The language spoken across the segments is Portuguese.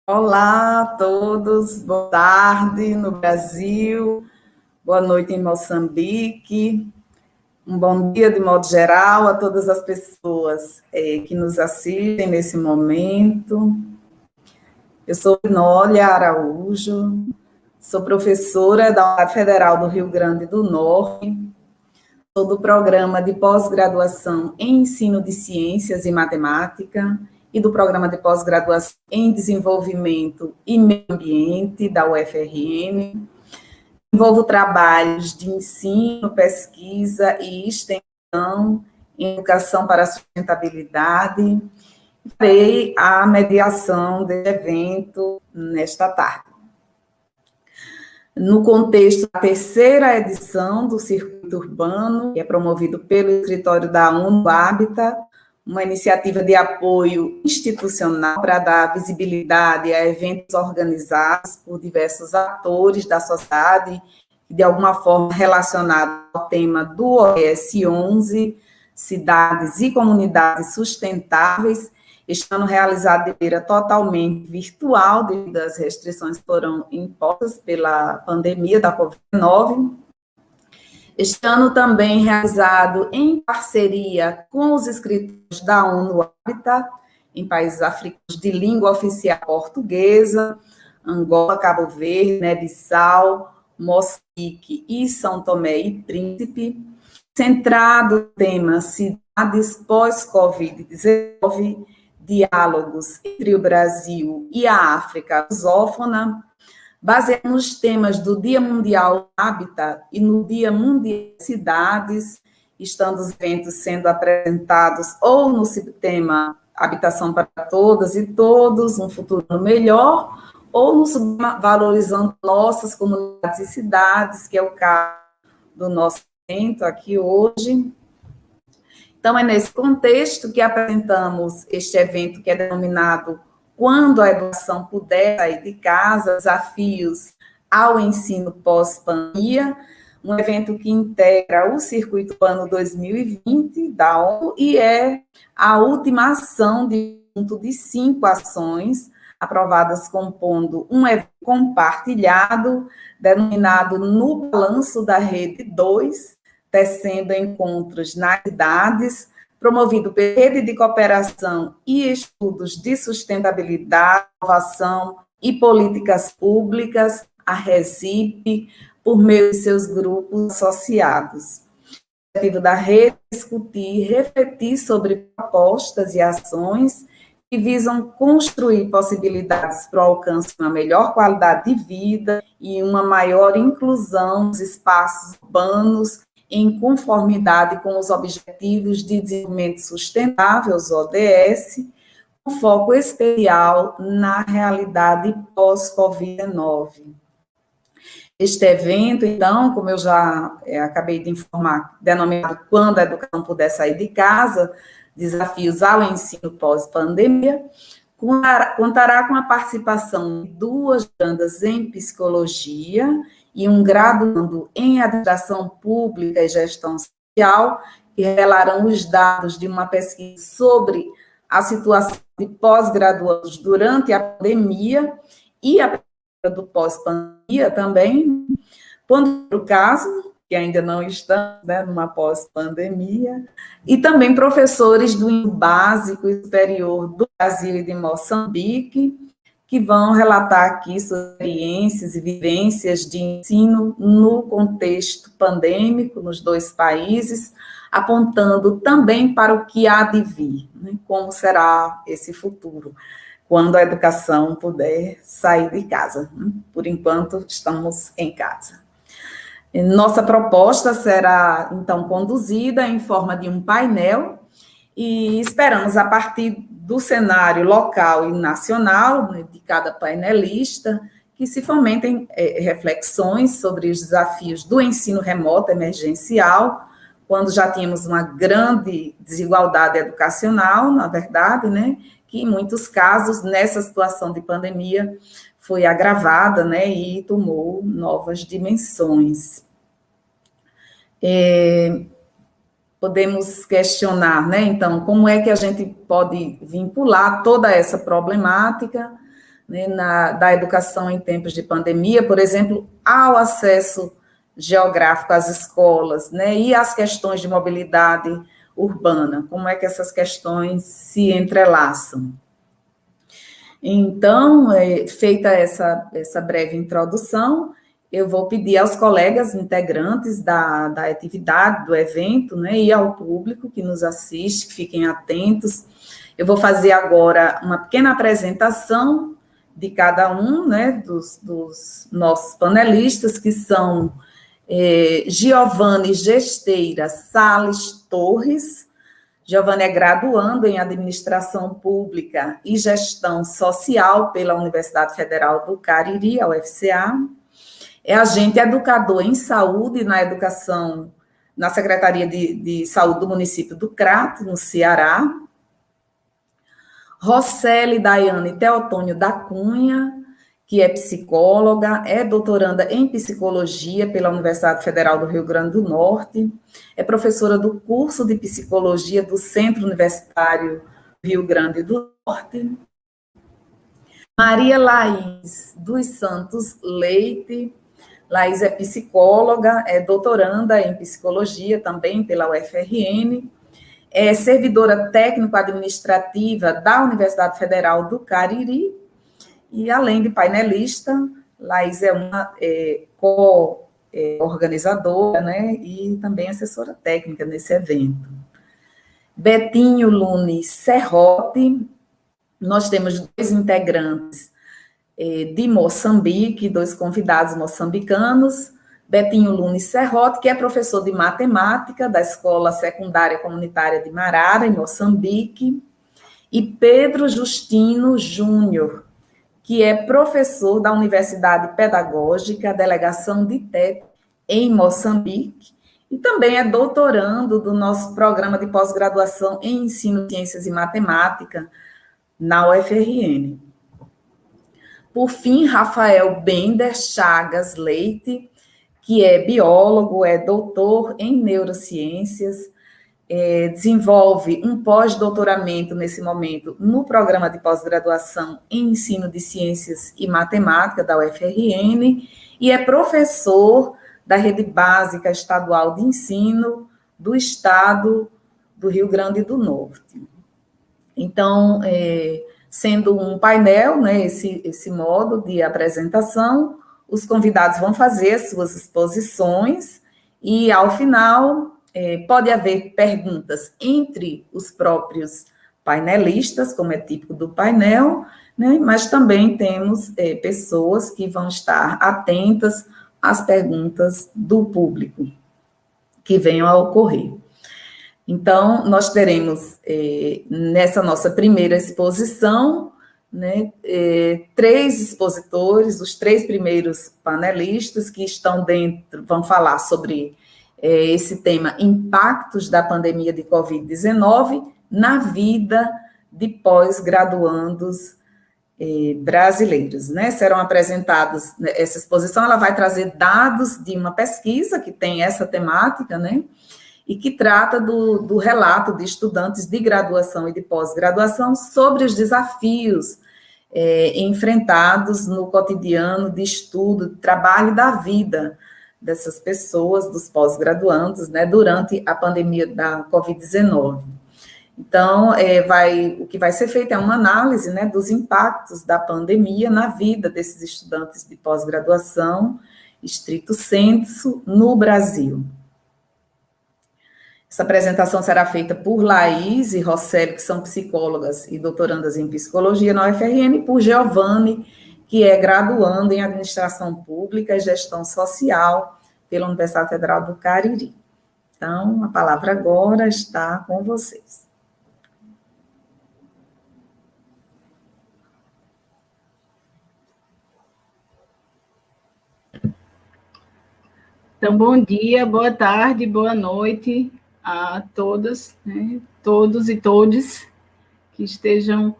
Olá a todos, boa tarde no Brasil, boa noite em Moçambique, um bom dia de modo geral a todas as pessoas que nos assistem nesse momento. Eu sou Nólia Araújo, sou professora da Universidade Federal do Rio Grande do Norte, sou do programa de pós-graduação em ensino de ciências e matemática e do programa de pós-graduação em desenvolvimento e meio ambiente da UFRN. Envolvo trabalhos de ensino, pesquisa e extensão em educação para a sustentabilidade. Farei a mediação deste evento nesta tarde. No contexto da terceira edição do Circuito Urbano, que é promovido pelo escritório da ONU Habitat, uma iniciativa de apoio institucional para dar visibilidade a eventos organizados por diversos atores da sociedade, de alguma forma relacionados ao tema do ODS 11, Cidades e Comunidades Sustentáveis. Este ano realizado de maneira totalmente virtual, devido às restrições que foram impostas pela pandemia da Covid-19. Este ano também realizado em parceria com os escritores da ONU Habitat, em países africanos de língua oficial portuguesa, Angola, Cabo Verde, Guiné-Bissau, Moçambique e São Tomé e Príncipe, centrado no tema Cidades pós-Covid-19, diálogos entre o Brasil e a África lusófona, baseado nos temas do Dia Mundial Habitat e no Dia Mundial Cidades, estando os eventos sendo apresentados ou no subtema Habitação para Todas e Todos, um futuro melhor, ou no subtema Valorizando Nossas Comunidades e Cidades, que é o caso do nosso evento aqui hoje. Então, é nesse contexto que apresentamos este evento que é denominado Quando a Educação Puder Sair de Casa, Desafios ao Ensino Pós-Pandemia, um evento que integra o Circuito Urbano 2020 da ONU e é a última ação de 5 ações aprovadas compondo um evento compartilhado, denominado No Balanço da Rede 2, tecendo encontros nas cidades, promovido pela Rede de Cooperação e Estudos de Sustentabilidade, Inovação e Políticas Públicas, a RESIP, por meio de seus grupos associados. O objetivo da rede é discutir e refletir sobre propostas e ações que visam construir possibilidades para o alcance de uma melhor qualidade de vida e uma maior inclusão nos espaços urbanos em conformidade com os Objetivos de Desenvolvimento Sustentável, os ODS, com foco especial na realidade pós-Covid-19. Este evento, então, como eu já acabei de informar, denominado Quando a Educação Puder Sair de Casa, Desafios ao Ensino Pós-Pandemia, contará com a participação de 2 bandas em Psicologia e um graduando em Administração Pública e Gestão Social, que revelarão os dados de uma pesquisa sobre a situação de pós-graduandos durante a pandemia e a do pós-pandemia também, quando for o caso, que ainda não estamos numa pós-pandemia, e também professores do ensino básico e superior do Brasil e de Moçambique, que vão relatar aqui suas experiências e vivências de ensino no contexto pandêmico nos 2 países, apontando também para o que há de vir, como será esse futuro, quando a educação puder sair de casa. Por enquanto, estamos em casa. Nossa proposta será, então, conduzida em forma de um painel e esperamos, a partir do cenário local e nacional, de cada painelista, que se fomentem reflexões sobre os desafios do ensino remoto emergencial, quando já tínhamos uma grande desigualdade educacional, na verdade, que em muitos casos, nessa situação de pandemia, foi agravada, e tomou novas dimensões. Podemos questionar, então, como é que a gente pode vincular toda essa problemática né, da educação em tempos de pandemia, por exemplo, ao acesso geográfico às escolas, né, e as questões de mobilidade urbana, como é que essas questões se entrelaçam. Então, feita essa breve introdução, eu vou pedir aos colegas integrantes da atividade, do evento, né, e ao público que nos assiste, que fiquem atentos. Eu vou fazer agora uma pequena apresentação de cada um, né, dos nossos panelistas, que são Giovanni Gesteira Sales Torres. Giovanni é graduando em Administração Pública e Gestão Social pela Universidade Federal do Cariri, a UFCA. É agente educador em saúde na educação, na Secretaria de Saúde do município do Crato, no Ceará. Roseli Daiane Teotônio da Cunha, que é psicóloga, é doutoranda em psicologia pela Universidade Federal do Rio Grande do Norte, é professora do curso de psicologia do Centro Universitário Rio Grande do Norte. Maria Laís dos Santos Leite, Laís é psicóloga, é doutoranda em psicologia também pela UFRN, é servidora técnico-administrativa da Universidade Federal do Cariri, e além de painelista, Laís é uma co-organizadora, né, e também assessora técnica nesse evento. Betinho Lune Serrote, nós temos 2 integrantes de Moçambique, 2 convidados moçambicanos, Betinho Lune Serrote, que é professor de matemática da Escola Secundária Comunitária de Marara, em Moçambique, e Pedro Justino Júnior, que é professor da Universidade Pedagógica, Delegação de Tete, em Moçambique, e também é doutorando do nosso programa de pós-graduação em Ensino, Ciências e Matemática, na UFRN. Por fim, Rafael Bender Chagas Leite, que é biólogo, é doutor em neurociências, desenvolve um pós-doutoramento nesse momento no programa de pós-graduação em ensino de ciências e matemática da UFRN e é professor da Rede Básica Estadual de Ensino do Estado do Rio Grande do Norte. Então, sendo um painel, né, esse modo de apresentação, os convidados vão fazer suas exposições e, ao final, pode haver perguntas entre os próprios painelistas, como é típico do painel, né, mas também temos pessoas que vão estar atentas às perguntas do público que venham a ocorrer. Então, nós teremos, nessa nossa primeira exposição, né, 3 expositores, os 3 primeiros panelistas que estão dentro, vão falar sobre esse tema, impactos da pandemia de Covid-19 na vida de pós-graduandos brasileiros, né? Serão apresentados, essa exposição, ela vai trazer dados de uma pesquisa que tem essa temática, né? E que trata do relato de estudantes de graduação e de pós-graduação sobre os desafios enfrentados no cotidiano de estudo, de trabalho e da vida dessas pessoas, dos pós-graduandos, né, durante a pandemia da Covid-19. Então, o que vai ser feito é uma análise, né, dos impactos da pandemia na vida desses estudantes de pós-graduação, estrito sensu, no Brasil. Essa apresentação será feita por Laís e Roseli, que são psicólogas e doutorandas em psicologia na UFRN, e por Giovanni, que é graduando em Administração Pública e Gestão Social pela Universidade Federal do Cariri. Então, a palavra agora está com vocês. Então, bom dia, boa tarde, boa noite a todas, né, todos e todes que estejam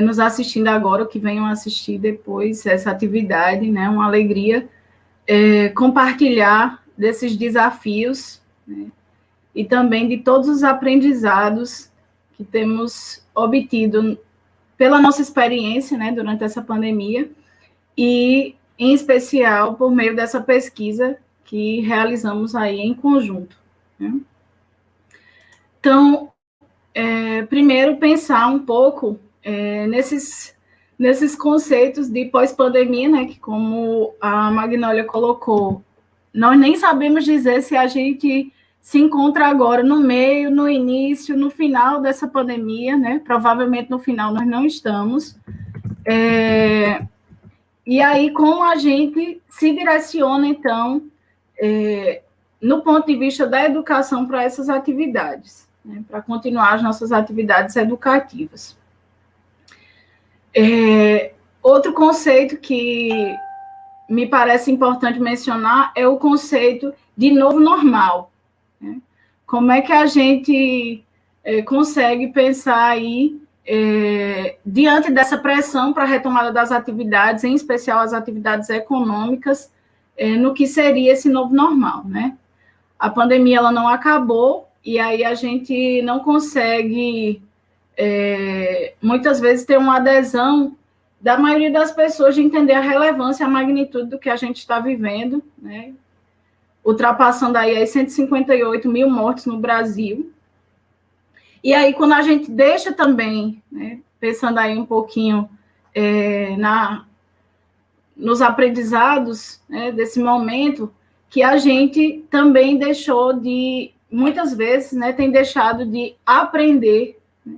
nos assistindo agora, ou que venham assistir depois essa atividade, né, uma alegria compartilhar desses desafios, né, e também de todos os aprendizados que temos obtido pela nossa experiência, né, durante essa pandemia, e, em especial, por meio dessa pesquisa que realizamos aí em conjunto, né? Então, primeiro, pensar um pouco nesses conceitos de pós-pandemia, né, que, como a Magnólia colocou, nós nem sabemos dizer se a gente se encontra agora no meio, no início, no final dessa pandemia, né? Provavelmente no final nós não estamos. E aí, como a gente se direciona, então, no ponto de vista da educação para essas atividades, né? Para continuar as nossas atividades educativas. Outro conceito que me parece importante mencionar é o conceito de novo normal, né? Como é que a gente consegue pensar aí, diante dessa pressão para a retomada das atividades, em especial as atividades econômicas, no que seria esse novo normal, né? A pandemia ela não acabou, e aí a gente não consegue, muitas vezes, ter uma adesão da maioria das pessoas de entender a relevância, a magnitude do que a gente está vivendo, né? Ultrapassando aí as 158 mil mortes no Brasil. E aí, quando a gente deixa também, né, pensando aí um pouquinho nos aprendizados, né, desse momento, que a gente também deixou de, muitas vezes, né, tem deixado de aprender, né,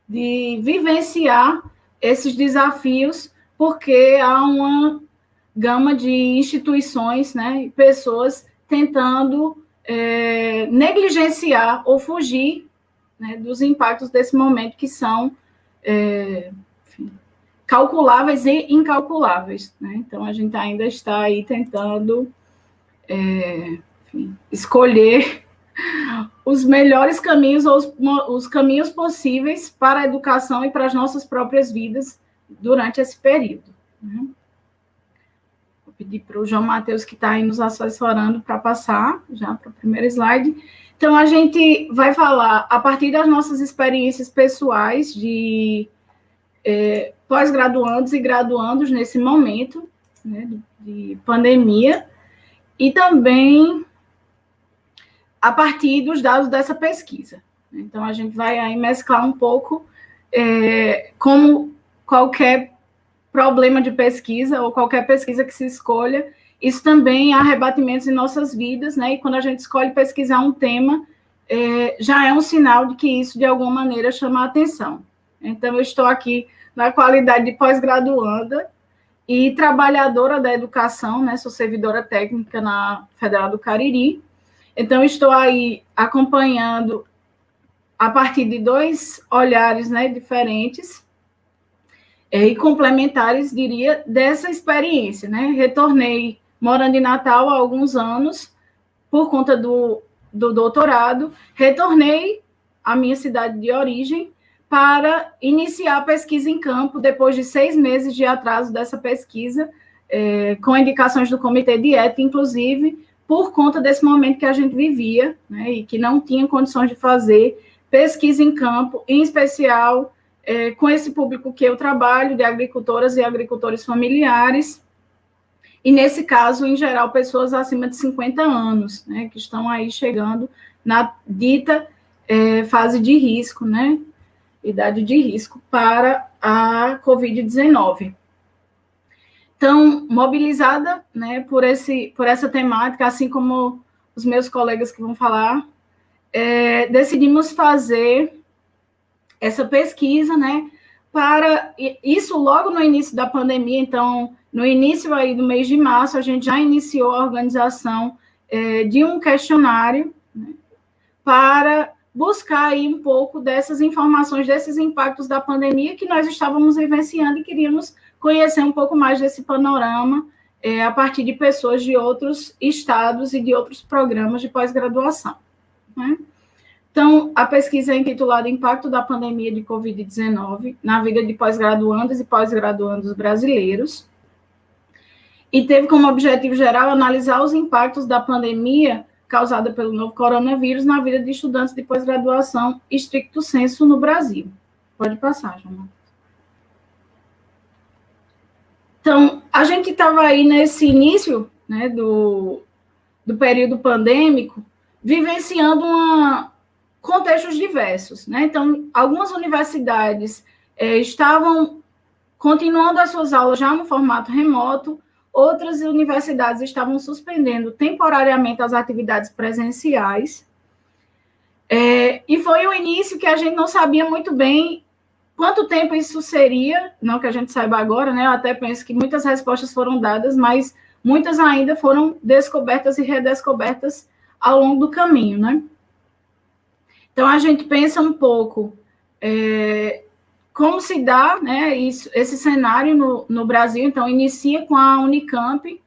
de vivenciar esses desafios, porque há uma gama de instituições, né, pessoas tentando negligenciar ou fugir, né, dos impactos desse momento que são enfim, calculáveis e incalculáveis, né? Então, a gente ainda está aí tentando escolher os melhores caminhos, ou os caminhos possíveis para a educação e para as nossas próprias vidas durante esse período, né? Vou pedir para o João Matheus, que está aí nos assessorando, para passar já para o primeiro slide. Então, a gente vai falar, a partir das nossas experiências pessoais de pós-graduandos e graduandos nesse momento, né, de pandemia, e também a partir dos dados dessa pesquisa. Então, a gente vai aí mesclar um pouco como qualquer problema de pesquisa ou qualquer pesquisa que se escolha, isso também há rebatimentos em nossas vidas, né? E quando a gente escolhe pesquisar um tema, já é um sinal de que isso, de alguma maneira, chama a atenção. Então, eu estou aqui na qualidade de pós-graduanda e trabalhadora da educação, né? Sou servidora técnica na Federal do Cariri. Então, estou aí acompanhando a partir de dois olhares, né, diferentes e complementares, diria, dessa experiência, né? Retornei morando em Natal há alguns anos por conta do doutorado, retornei à minha cidade de origem para iniciar a pesquisa em campo, depois de 6 meses de atraso dessa pesquisa, com indicações do Comitê de Ética, inclusive, por conta desse momento que a gente vivia, né, e que não tinha condições de fazer pesquisa em campo, em especial com esse público que eu trabalho, de agricultoras e agricultores familiares, e nesse caso, em geral, pessoas acima de 50 anos, né, que estão aí chegando na dita fase de risco, né, idade de risco para a Covid-19. Então, mobilizada, né, por essa temática, assim como os meus colegas que vão falar, decidimos fazer essa pesquisa, né, para isso logo no início da pandemia. Então, no início aí do mês de março, a gente já iniciou a organização de um questionário, né, para buscar aí um pouco dessas informações, desses impactos da pandemia que nós estávamos vivenciando e queríamos conhecer um pouco mais desse panorama a partir de pessoas de outros estados e de outros programas de pós-graduação, né? Então, a pesquisa é intitulada Impacto da Pandemia de Covid-19 na vida de pós-graduandos e pós-graduandos brasileiros, e teve como objetivo geral analisar os impactos da pandemia causada pelo novo coronavírus na vida de estudantes de pós-graduação estricto sensu no Brasil. Pode passar, João. Então, a gente estava aí nesse início, né, do período pandêmico, vivenciando contextos diversos, né? Então, algumas universidades estavam continuando as suas aulas já no formato remoto, outras universidades estavam suspendendo temporariamente as atividades presenciais, e foi o início que a gente não sabia muito bem quanto tempo isso seria, não que a gente saiba agora, né? Eu até penso que muitas respostas foram dadas, mas muitas ainda foram descobertas e redescobertas ao longo do caminho, né? Então, a gente pensa um pouco como se dá, né, esse cenário no Brasil. Então, inicia com a Unicamp,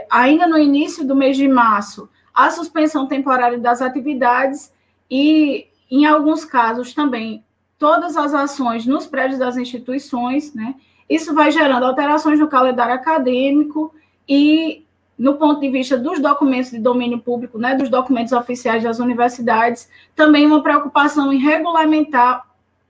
ainda no início do mês de março, a suspensão temporária das atividades e, em alguns casos, também todas as ações nos prédios das instituições, né? Isso vai gerando alterações no calendário acadêmico e, no ponto de vista dos documentos de domínio público, né, dos documentos oficiais das universidades, também uma preocupação em regulamentar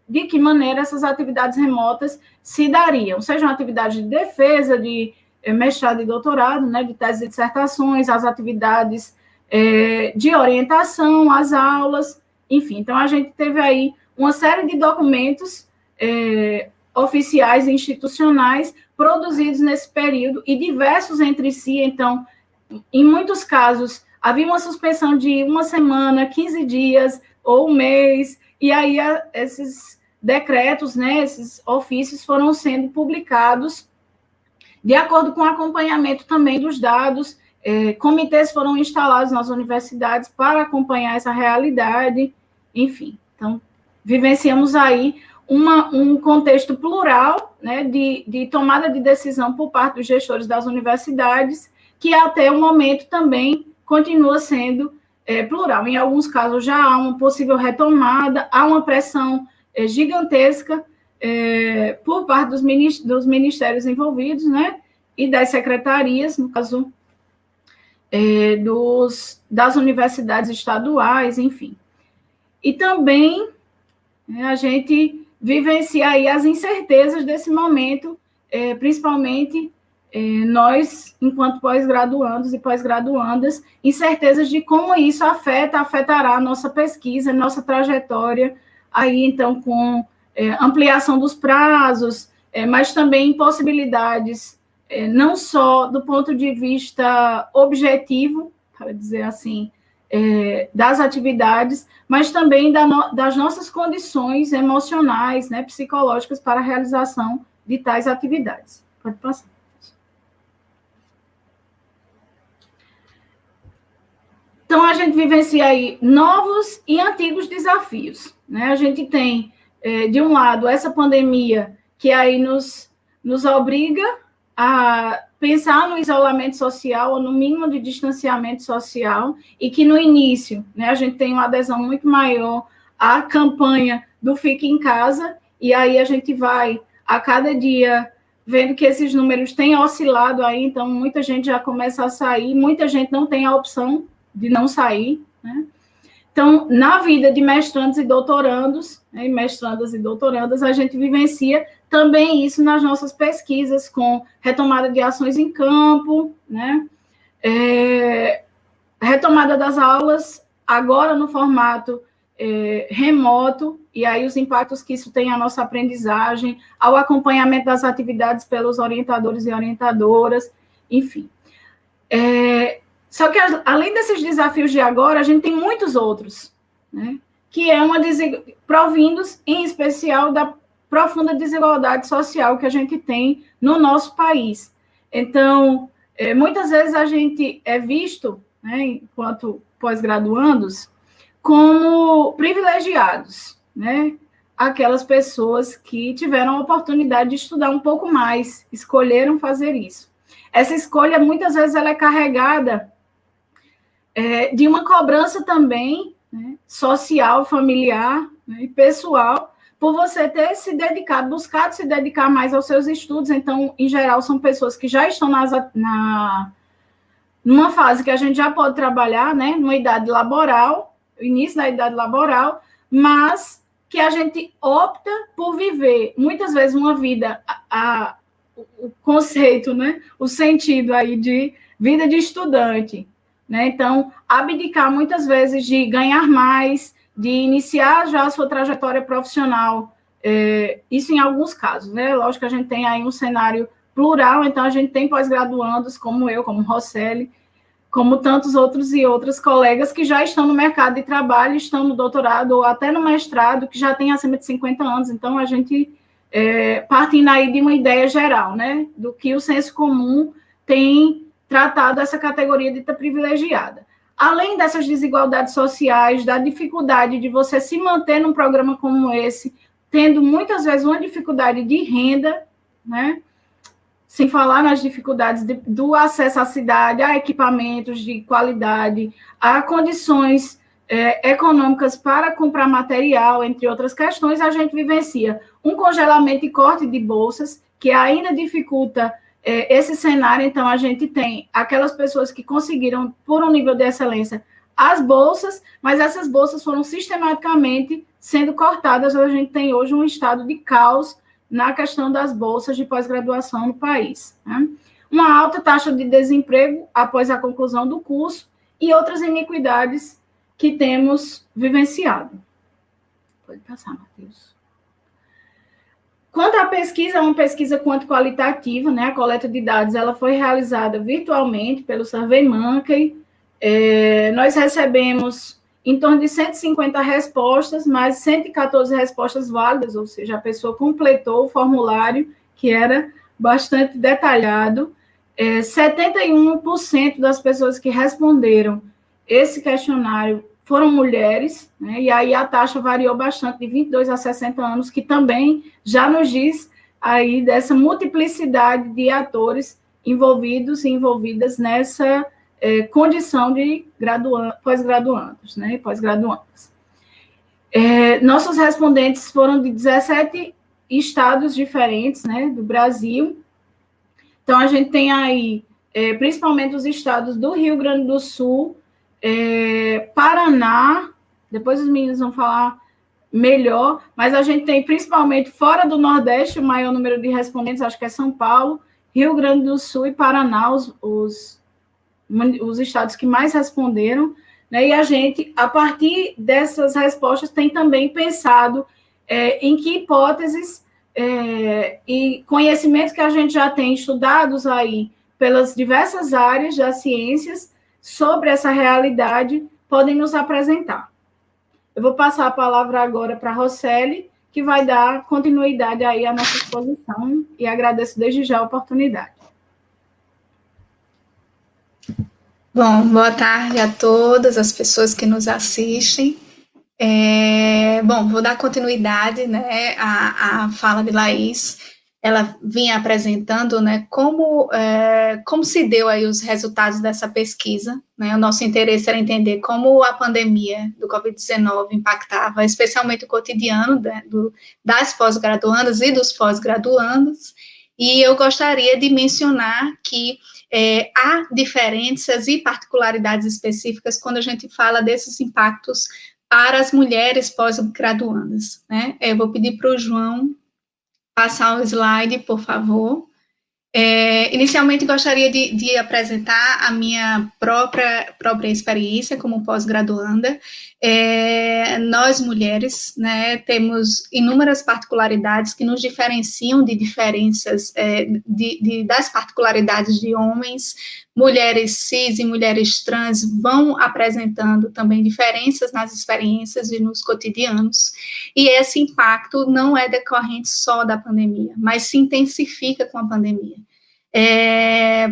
de que maneira essas atividades remotas se dariam, sejam atividades de defesa, de mestrado e doutorado, né, de tese e dissertações, as atividades de orientação, as aulas, enfim. Então, a gente teve aí uma série de documentos oficiais e institucionais produzidos nesse período e diversos entre si. Então, em muitos casos, havia uma suspensão de uma semana, 15 dias ou um mês, e aí esses decretos, né, esses ofícios foram sendo publicados de acordo com o acompanhamento também dos dados. Comitês foram instalados nas universidades para acompanhar essa realidade, enfim. Então, vivenciamos aí um contexto plural, né, de tomada de decisão por parte dos gestores das universidades, que até o momento também continua sendo plural. Em alguns casos já há uma possível retomada, há uma pressão gigantesca por parte dos ministérios envolvidos, né, e das secretarias, no caso das universidades estaduais, enfim. E também a gente vivencia aí as incertezas desse momento, principalmente nós, enquanto pós-graduandos e pós-graduandas, incertezas de como isso afetará a nossa pesquisa, a nossa trajetória, aí, então, com ampliação dos prazos, mas também possibilidades, não só do ponto de vista objetivo, para dizer assim, das atividades, mas também das nossas condições emocionais, né, psicológicas para a realização de tais atividades. Pode passar. Então, a gente vivencia aí novos e antigos desafios, né? A gente tem, de um lado, essa pandemia que aí nos obriga a pensar no isolamento social, ou no mínimo de distanciamento social, e que no início, né, a gente tem uma adesão muito maior à campanha do Fique em Casa, e aí a gente vai, a cada dia, vendo que esses números têm oscilado aí, então muita gente já começa a sair, muita gente não tem a opção de não sair, né? Então, na vida de mestrandos e doutorandos, né, mestrandas e doutorandas, a gente vivencia também isso nas nossas pesquisas, com retomada de ações em campo, né? Retomada das aulas, agora no formato remoto, e aí os impactos que isso tem à nossa aprendizagem, ao acompanhamento das atividades pelos orientadores e orientadoras, enfim. Só que, além desses desafios de agora, a gente tem muitos outros, né? Que provindos, em especial, da profunda desigualdade social que a gente tem no nosso país. Então, muitas vezes a gente é visto, né, enquanto pós-graduandos, como privilegiados, né? Aquelas pessoas que tiveram a oportunidade de estudar um pouco mais, escolheram fazer isso. Essa escolha, muitas vezes, ela é carregada de uma cobrança também, né, social, familiar, né, e pessoal, por você ter se dedicado, buscado se dedicar mais aos seus estudos. Então, em geral, são pessoas que já estão numa fase que a gente já pode trabalhar, né, numa idade laboral, início da idade laboral, mas que a gente opta por viver, muitas vezes, uma vida, o conceito, né? O sentido aí de vida de estudante, né? Então, abdicar muitas vezes de ganhar mais, de iniciar já a sua trajetória profissional, isso em alguns casos, né? Lógico que a gente tem aí um cenário plural, então a gente tem pós-graduandos como eu, como Roseli, como tantos outros e outras colegas que já estão no mercado de trabalho, estão no doutorado ou até no mestrado, que já têm acima de 50 anos. Então, a gente, partindo aí de uma ideia geral, né, do que o senso comum tem tratado essa categoria dita privilegiada. Além dessas desigualdades sociais, da dificuldade de você se manter num programa como esse, tendo muitas vezes uma dificuldade de renda, né, sem falar nas dificuldades do acesso à cidade, a equipamentos de qualidade, a condições econômicas para comprar material, entre outras questões, a gente vivencia um congelamento e corte de bolsas, que ainda dificulta esse cenário. Então, a gente tem aquelas pessoas que conseguiram, por um nível de excelência, as bolsas, mas essas bolsas foram sistematicamente sendo cortadas. A gente tem hoje um estado de caos na questão das bolsas de pós-graduação no país, né? Uma alta taxa de desemprego após a conclusão do curso e outras iniquidades que temos vivenciado. Pode passar, Matheus. Quanto à pesquisa, é uma pesquisa quanto-qualitativa, né? A coleta de dados ela foi realizada virtualmente pelo SurveyMonkey. Nós recebemos em torno de 150 respostas, mais 114 respostas válidas, ou seja, a pessoa completou o formulário, que era bastante detalhado. 71% das pessoas que responderam esse questionário foram mulheres, né? E aí a taxa variou bastante, de 22 a 60 anos, que também já nos diz aí dessa multiplicidade de atores envolvidos e envolvidas nessa condição de pós-graduandos, né, pós-graduandas. Nossos respondentes foram de 17 estados diferentes, né, do Brasil. Então, a gente tem aí, principalmente os estados do Rio Grande do Sul, Paraná, depois os meninos vão falar melhor, mas a gente tem principalmente fora do Nordeste, o maior número de respondentes, acho que é São Paulo, Rio Grande do Sul e Paraná, os estados que mais responderam, né? E a gente, a partir dessas respostas, tem também pensado em que hipóteses e conhecimentos que a gente já tem estudados aí pelas diversas áreas das ciências sobre essa realidade podem nos apresentar. Eu vou passar a palavra agora para a Roseli, que vai dar continuidade aí à nossa exposição, e agradeço desde já a oportunidade. Bom, boa tarde a todas as pessoas que nos assistem. Bom, vou dar continuidade, né, à fala de Laís. Ela vinha apresentando, né, como se deu aí os resultados dessa pesquisa, né? O nosso interesse era entender como a pandemia do Covid-19 impactava, especialmente o cotidiano das pós-graduandas e dos pós-graduandos, e eu gostaria de mencionar que há diferenças e particularidades específicas quando a gente fala desses impactos para as mulheres pós-graduandas, né? Eu vou pedir para o João passar o slide, por favor. Inicialmente, gostaria de apresentar a minha própria experiência como pós-graduanda. Nós, mulheres, né, temos inúmeras particularidades que nos diferenciam de diferenças das particularidades de homens. Mulheres cis e mulheres trans vão apresentando também diferenças nas experiências e nos cotidianos, e esse impacto não é decorrente só da pandemia, mas se intensifica com a pandemia.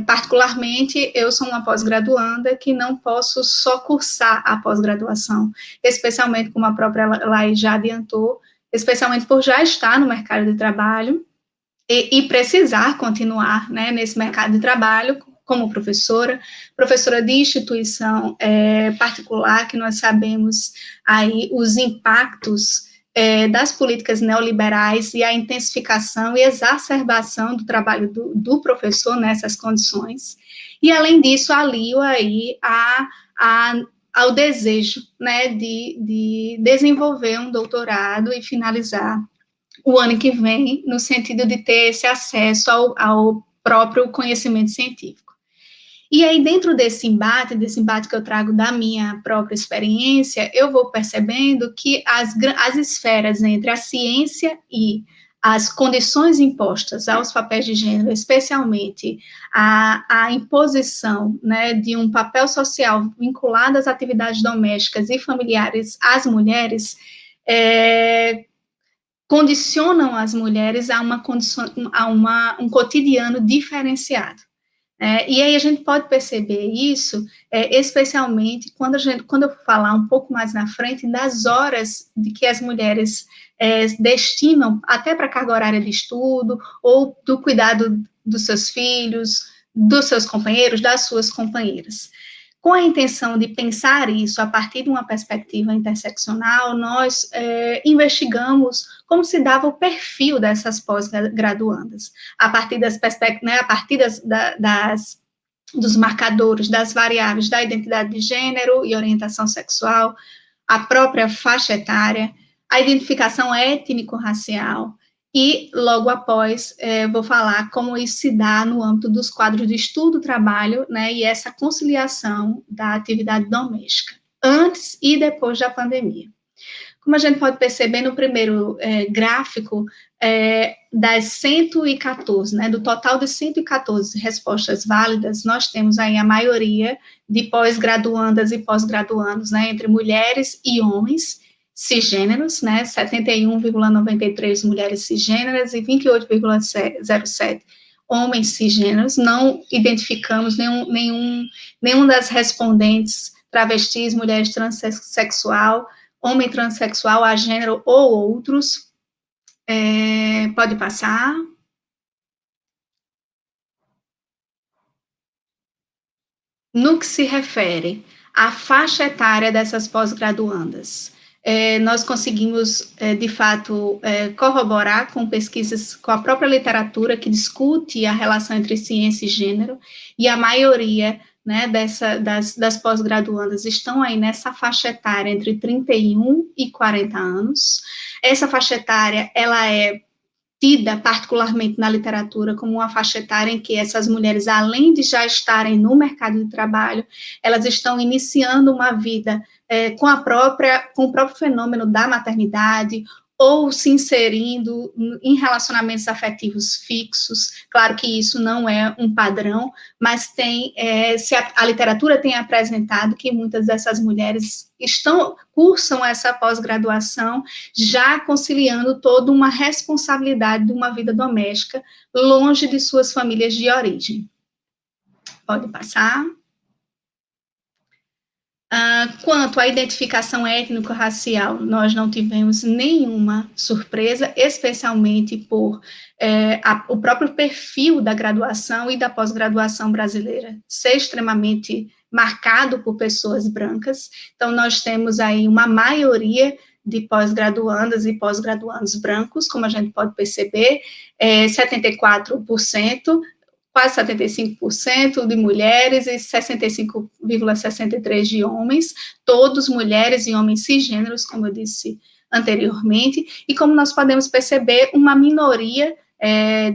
Particularmente, eu sou uma pós-graduanda que não posso só cursar a pós-graduação, especialmente, como a própria Laís já adiantou, especialmente por já estar no mercado de trabalho e precisar continuar, né, nesse mercado de trabalho como professora de instituição particular, que nós sabemos aí os impactos das políticas neoliberais e a intensificação e exacerbação do trabalho do professor nessas condições. E, além disso, alio aí ao desejo, né, de desenvolver um doutorado e finalizar o ano que vem, no sentido de ter esse acesso ao próprio conhecimento científico. E aí, dentro desse embate que eu trago da minha própria experiência, eu vou percebendo que as esferas entre a ciência e as condições impostas aos papéis de gênero, especialmente a imposição, né, de um papel social vinculado às atividades domésticas e familiares às mulheres, condicionam as mulheres a um cotidiano diferenciado. E aí a gente pode perceber isso, especialmente quando eu falar um pouco mais na frente das horas de que as mulheres destinam até para a carga horária de estudo, ou do cuidado dos seus filhos, dos seus companheiros, das suas companheiras. Com a intenção de pensar isso a partir de uma perspectiva interseccional, nós investigamos como se dava o perfil dessas pós-graduandas, a partir das perspectivas, né, a partir dos marcadores, das variáveis da identidade de gênero e orientação sexual, a própria faixa etária, a identificação étnico-racial, e logo após vou falar como isso se dá no âmbito dos quadros de estudo-trabalho, né, e essa conciliação da atividade doméstica, antes e depois da pandemia. Como a gente pode perceber no primeiro gráfico, das 114, né, do total de 114 respostas válidas, nós temos aí a maioria de pós-graduandas e pós-graduandos, né, entre mulheres e homens cisgêneros, né, 71,93 mulheres cisgêneras e 28,07 homens cisgêneros. Não identificamos nenhum das respondentes travestis, mulheres transexual, homem transexual, agênero ou outros. Pode passar. No que se refere à faixa etária dessas pós-graduandas, nós conseguimos, de fato, corroborar com pesquisas, com a própria literatura que discute a relação entre ciência e gênero, e a maioria, né, das pós-graduandas estão aí nessa faixa etária entre 31 e 40 anos. Essa faixa etária, ela é tida particularmente na literatura como uma faixa etária em que essas mulheres, além de já estarem no mercado de trabalho, elas estão iniciando uma vida com o próprio fenômeno da maternidade, ou se inserindo em relacionamentos afetivos fixos. Claro que isso não é um padrão, mas a literatura tem apresentado que muitas dessas mulheres cursam essa pós-graduação já conciliando toda uma responsabilidade de uma vida doméstica longe de suas famílias de origem. Pode passar. Quanto à identificação étnico-racial, nós não tivemos nenhuma surpresa, especialmente por o próprio perfil da graduação e da pós-graduação brasileira ser extremamente marcado por pessoas brancas. Então, nós temos aí uma maioria de pós-graduandas e pós-graduandos brancos, como a gente pode perceber, 74%, quase 75% de mulheres e 65,63% de homens, todos mulheres e homens cisgêneros, como eu disse anteriormente, e como nós podemos perceber, uma minoria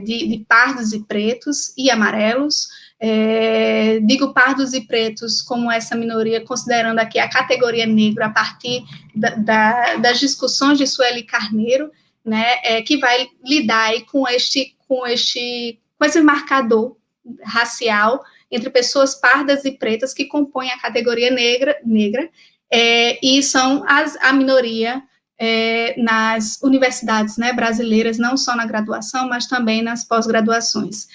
de pardos e pretos e amarelos. Digo pardos e pretos como essa minoria, considerando aqui a categoria negro a partir das discussões de Sueli Carneiro, né, que vai lidar aí com esse marcador racial entre pessoas pardas e pretas que compõem a categoria negra, e são a minoria nas universidades, né, brasileiras, não só na graduação, mas também nas pós-graduações.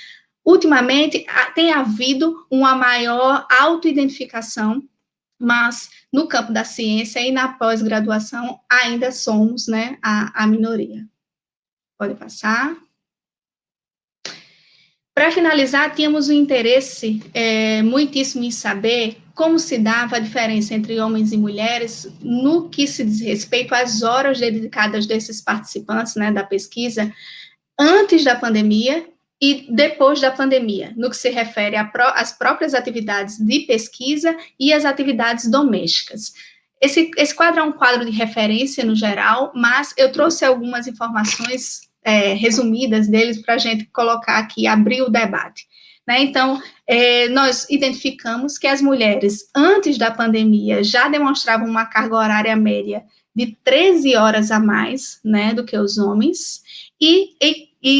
Ultimamente, tem havido uma maior autoidentificação, mas no campo da ciência e na pós-graduação ainda somos, né, a minoria. Pode passar. Para finalizar, tínhamos um interesse muitíssimo em saber como se dava a diferença entre homens e mulheres no que se diz respeito às horas dedicadas desses participantes, né, da pesquisa, antes da pandemia e depois da pandemia, no que se refere às próprias atividades de pesquisa e às atividades domésticas. Esse quadro é um quadro de referência no geral, mas eu trouxe algumas informações resumidas deles para a gente colocar aqui, abrir o debate. Né? Então, nós identificamos que as mulheres, antes da pandemia, já demonstravam uma carga horária média de 13 horas a mais, né, do que os homens, e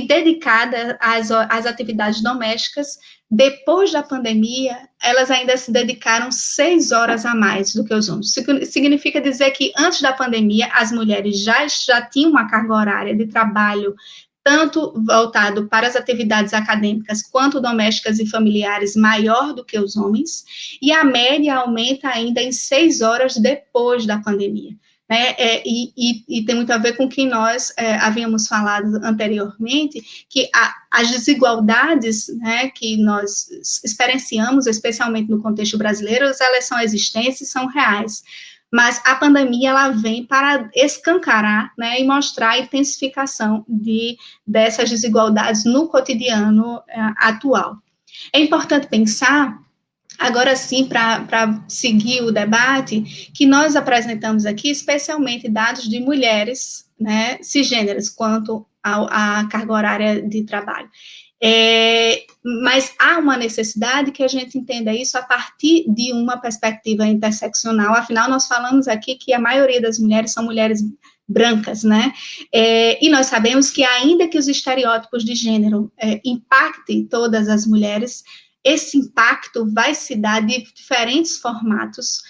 dedicada às atividades domésticas. Depois da pandemia, elas ainda se dedicaram 6 horas a mais do que os homens. Significa dizer que, antes da pandemia, as mulheres já tinham uma carga horária de trabalho tanto voltado para as atividades acadêmicas quanto domésticas e familiares, maior do que os homens, e a média aumenta ainda em 6 horas depois da pandemia. Né, e tem muito a ver com o que nós havíamos falado anteriormente, que as desigualdades, né, que nós experienciamos, especialmente no contexto brasileiro, elas são existentes e são reais. Mas a pandemia, ela vem para escancarar, né, e mostrar a intensificação dessas desigualdades no cotidiano atual. É importante pensar, agora sim, para seguir o debate, que nós apresentamos aqui, especialmente dados de mulheres, né, cisgêneras, quanto à carga horária de trabalho. Mas há uma necessidade que a gente entenda isso a partir de uma perspectiva interseccional. Afinal, nós falamos aqui que a maioria das mulheres são mulheres brancas, né? E nós sabemos que, ainda que os estereótipos de gênero impactem todas as mulheres, esse impacto vai se dar de diferentes formatos,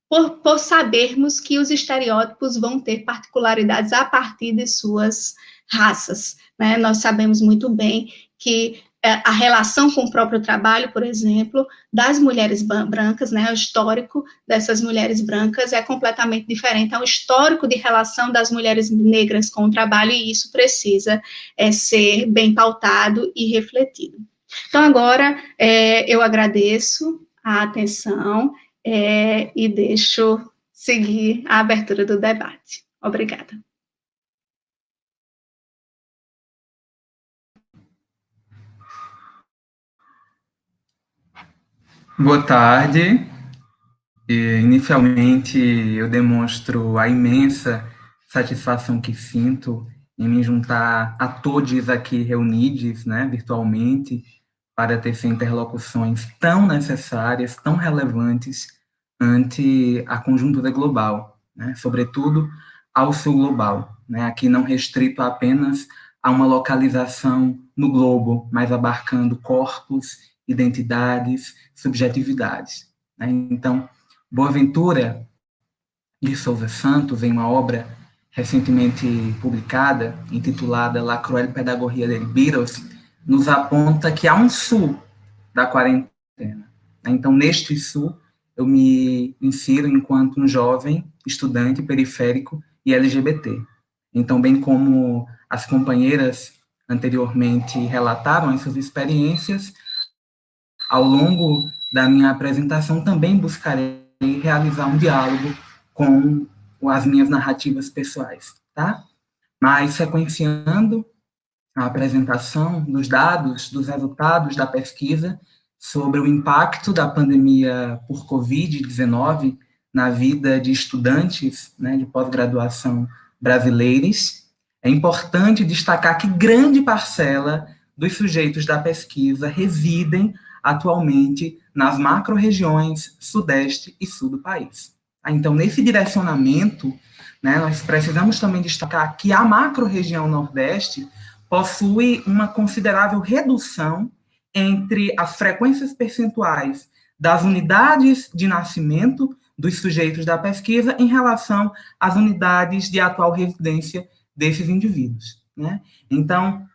por sabermos que os estereótipos vão ter particularidades a partir de suas raças. Né? Nós sabemos muito bem que a relação com o próprio trabalho, por exemplo, das mulheres brancas, né, o histórico dessas mulheres brancas é completamente diferente ao histórico de relação das mulheres negras com o trabalho, e isso precisa ser bem pautado e refletido. Então, agora, eu agradeço a atenção e deixo seguir a abertura do debate. Obrigada. Boa tarde. Inicialmente, eu demonstro a imensa satisfação que sinto em me juntar a todos aqui reunidos, né, virtualmente, para tecer interlocuções tão necessárias, tão relevantes ante a conjuntura global, né, sobretudo ao sul global, né, aqui não restrito apenas a uma localização no globo, mas abarcando corpos, identidades, subjetividades. Né? Então, Boaventura de Souza Santos, em uma obra recentemente publicada, intitulada La Cruel Pedagogia del Virus, nos aponta que há um sul da quarentena. Então, neste sul, eu me insiro enquanto um jovem estudante periférico e LGBT. Então, bem como as companheiras anteriormente relataram as suas experiências, ao longo da minha apresentação também buscarei realizar um diálogo com as minhas narrativas pessoais, tá? Mas, sequenciando a apresentação dos dados, dos resultados da pesquisa sobre o impacto da pandemia por Covid-19 na vida de estudantes, né, de pós-graduação brasileiros, é importante destacar que grande parcela dos sujeitos da pesquisa residem atualmente nas macro-regiões sudeste e sul do país. Então, nesse direcionamento, né, nós precisamos também destacar que a macro-região nordeste possui uma considerável redução entre as frequências percentuais das unidades de nascimento dos sujeitos da pesquisa em relação às unidades de atual residência desses indivíduos. Né? Então,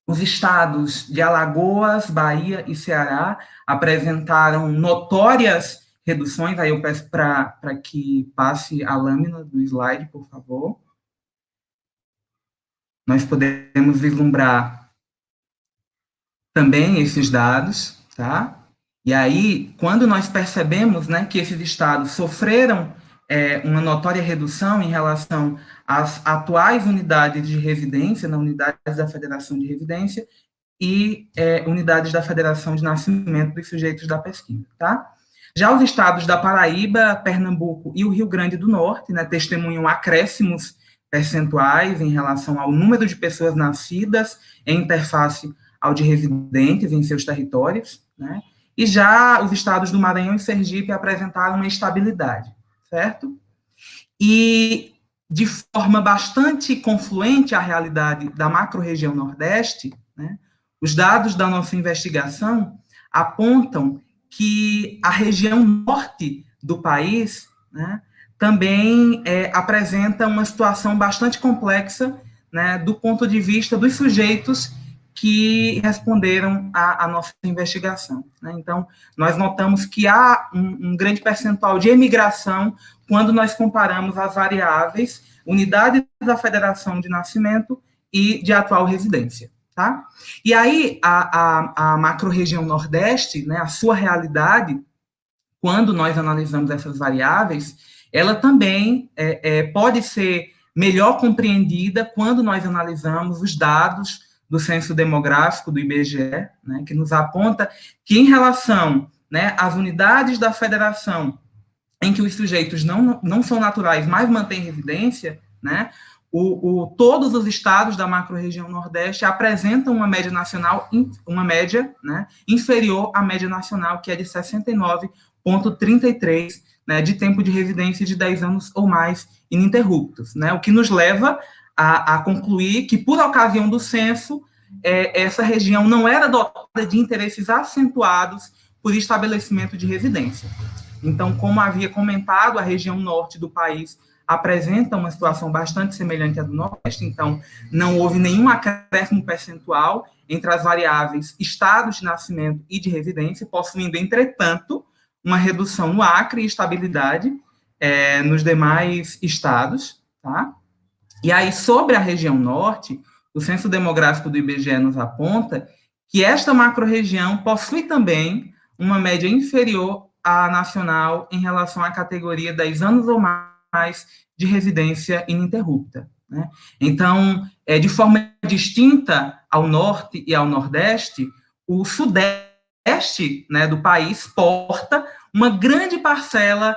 os estados de Alagoas, Bahia e Ceará apresentaram notórias reduções. Aí eu peço para que passe a lâmina do slide, por favor. Nós podemos vislumbrar também esses dados, tá? E aí, quando nós percebemos, né, que esses estados sofreram uma notória redução em relação às atuais unidades de residência, na unidades da Federação de Residência e unidades da Federação de Nascimento dos sujeitos da pesquisa, tá? Já os estados da Paraíba, Pernambuco e o Rio Grande do Norte, né, testemunham acréscimos percentuais em relação ao número de pessoas nascidas em interface ao de residentes em seus territórios, né? E já os estados do Maranhão e Sergipe apresentaram uma estabilidade, certo? E, de forma bastante confluente à realidade da macro-região Nordeste, né, os dados da nossa investigação apontam que a região norte do país, né, também apresenta uma situação bastante complexa, né, do ponto de vista dos sujeitos que responderam à nossa investigação, né? Então, nós notamos que há um grande percentual de emigração quando nós comparamos as variáveis unidade da federação de nascimento e de atual residência, tá? E aí, a macro-região Nordeste, né, a sua realidade, quando nós analisamos essas variáveis, ela também pode ser melhor compreendida quando nós analisamos os dados do Censo Demográfico, do IBGE, né, que nos aponta que, em relação, né, às unidades da federação em que os sujeitos não são naturais, mas mantêm residência, né, todos os estados da macro-região Nordeste apresentam uma média nacional, uma média, né, inferior à média nacional, que é de 69,33, né, de tempo de residência de 10 anos ou mais ininterruptos, né, o que nos leva a concluir que, por ocasião do censo, essa região não era dotada de interesses acentuados por estabelecimento de residência. Então, como havia comentado, a região norte do país apresenta uma situação bastante semelhante à do Nordeste, então não houve nenhum acréscimo percentual entre as variáveis estados de nascimento e de residência, possuindo, entretanto, uma redução no Acre e estabilidade nos demais estados, tá? E aí, sobre a região norte, o Censo Demográfico do IBGE nos aponta que esta macro-região possui também uma média inferior à nacional em relação à categoria 10 anos ou mais de residência ininterrupta, né? Então, de forma distinta ao norte e ao nordeste, o sudeste, né, do país porta uma grande parcela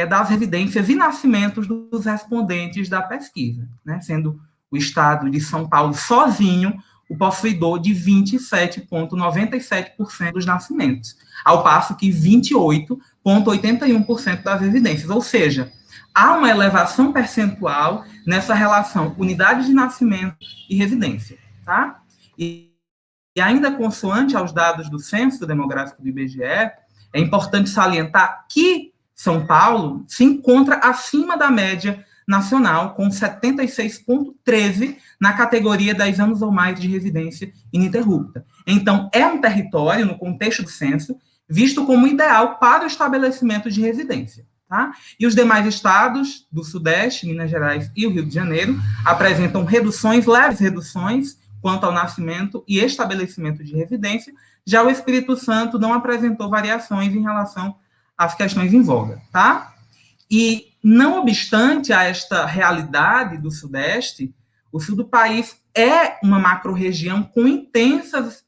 das residências e nascimentos dos respondentes da pesquisa, né, sendo o estado de São Paulo sozinho o possuidor de 27,97% dos nascimentos, ao passo que 28,81% das residências, ou seja, há uma elevação percentual nessa relação unidade de nascimento e residência, tá? E ainda consoante aos dados do Censo Demográfico do IBGE, é importante salientar que São Paulo se encontra acima da média nacional, com 76,13 na categoria 10 anos ou mais de residência ininterrupta. Então, é um território, no contexto do censo, visto como ideal para o estabelecimento de residência, tá? E os demais estados do Sudeste, Minas Gerais e o Rio de Janeiro, apresentam leves reduções, quanto ao nascimento e estabelecimento de residência. Já o Espírito Santo não apresentou variações em relação às questões em voga, tá? E, não obstante a esta realidade do Sudeste, o sul do país é uma macro-região com intensas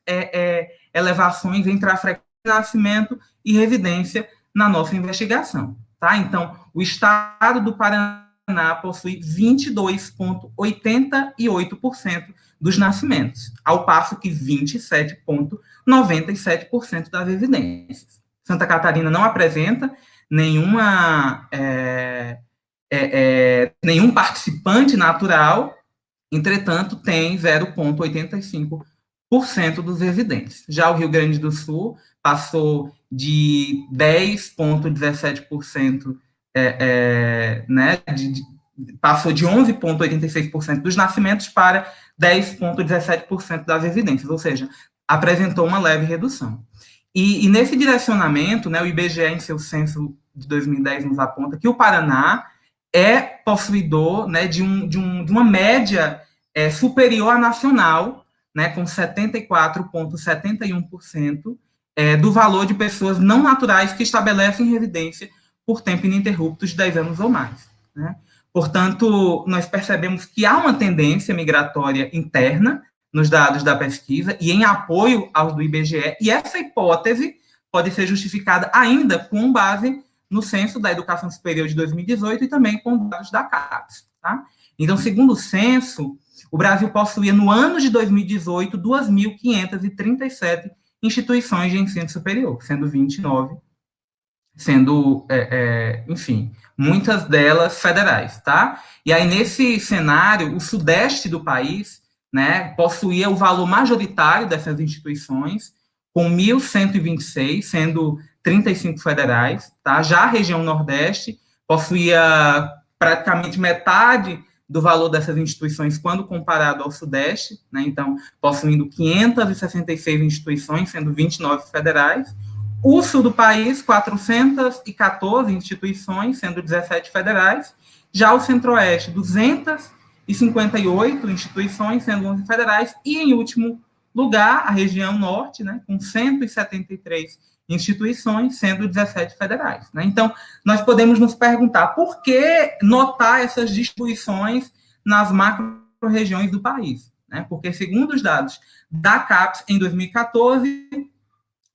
elevações entre a frequência de nascimento e residência na nossa investigação, tá? Então, o estado do Paraná possui 22,88% dos nascimentos, ao passo que 27,97% das residências. Santa Catarina não apresenta nenhum participante natural, entretanto, tem 0,85% dos residentes. Já o Rio Grande do Sul passou de 10,17%, né, passou de 11,86% dos nascimentos para 10,17% das residências, ou seja, apresentou uma leve redução. E nesse direcionamento, né, o IBGE, em seu censo de 2010, nos aponta que o Paraná é possuidor, né, de uma média superior à nacional, né, com 74,71% do valor de pessoas não naturais que estabelecem residência por tempo ininterrupto de 10 anos ou mais, né? Portanto, nós percebemos que há uma tendência migratória interna nos dados da pesquisa e em apoio aos do IBGE, e essa hipótese pode ser justificada ainda com base no censo da educação superior de 2018 e também com dados da CAPES. Tá? Então, segundo o censo, o Brasil possuía, no ano de 2018, 2.537 instituições de ensino superior, sendo 29, enfim, muitas delas federais, tá? E aí, nesse cenário, o sudeste do país, né, possuía o valor majoritário dessas instituições, com 1.126, sendo 35 federais, tá? Já a região nordeste possuía praticamente metade do valor dessas instituições quando comparado ao sudeste, né? Então, possuindo 566 instituições, sendo 29 federais. O sul do país, 414 instituições, sendo 17 federais. Já o centro-oeste, 258 instituições, sendo 11 federais. E, em último lugar, a região norte, né, com 173 instituições, sendo 17 federais. Né? Então, nós podemos nos perguntar por que notar essas distribuições nas macro-regiões do país. Né? Porque, segundo os dados da CAPES, em 2014,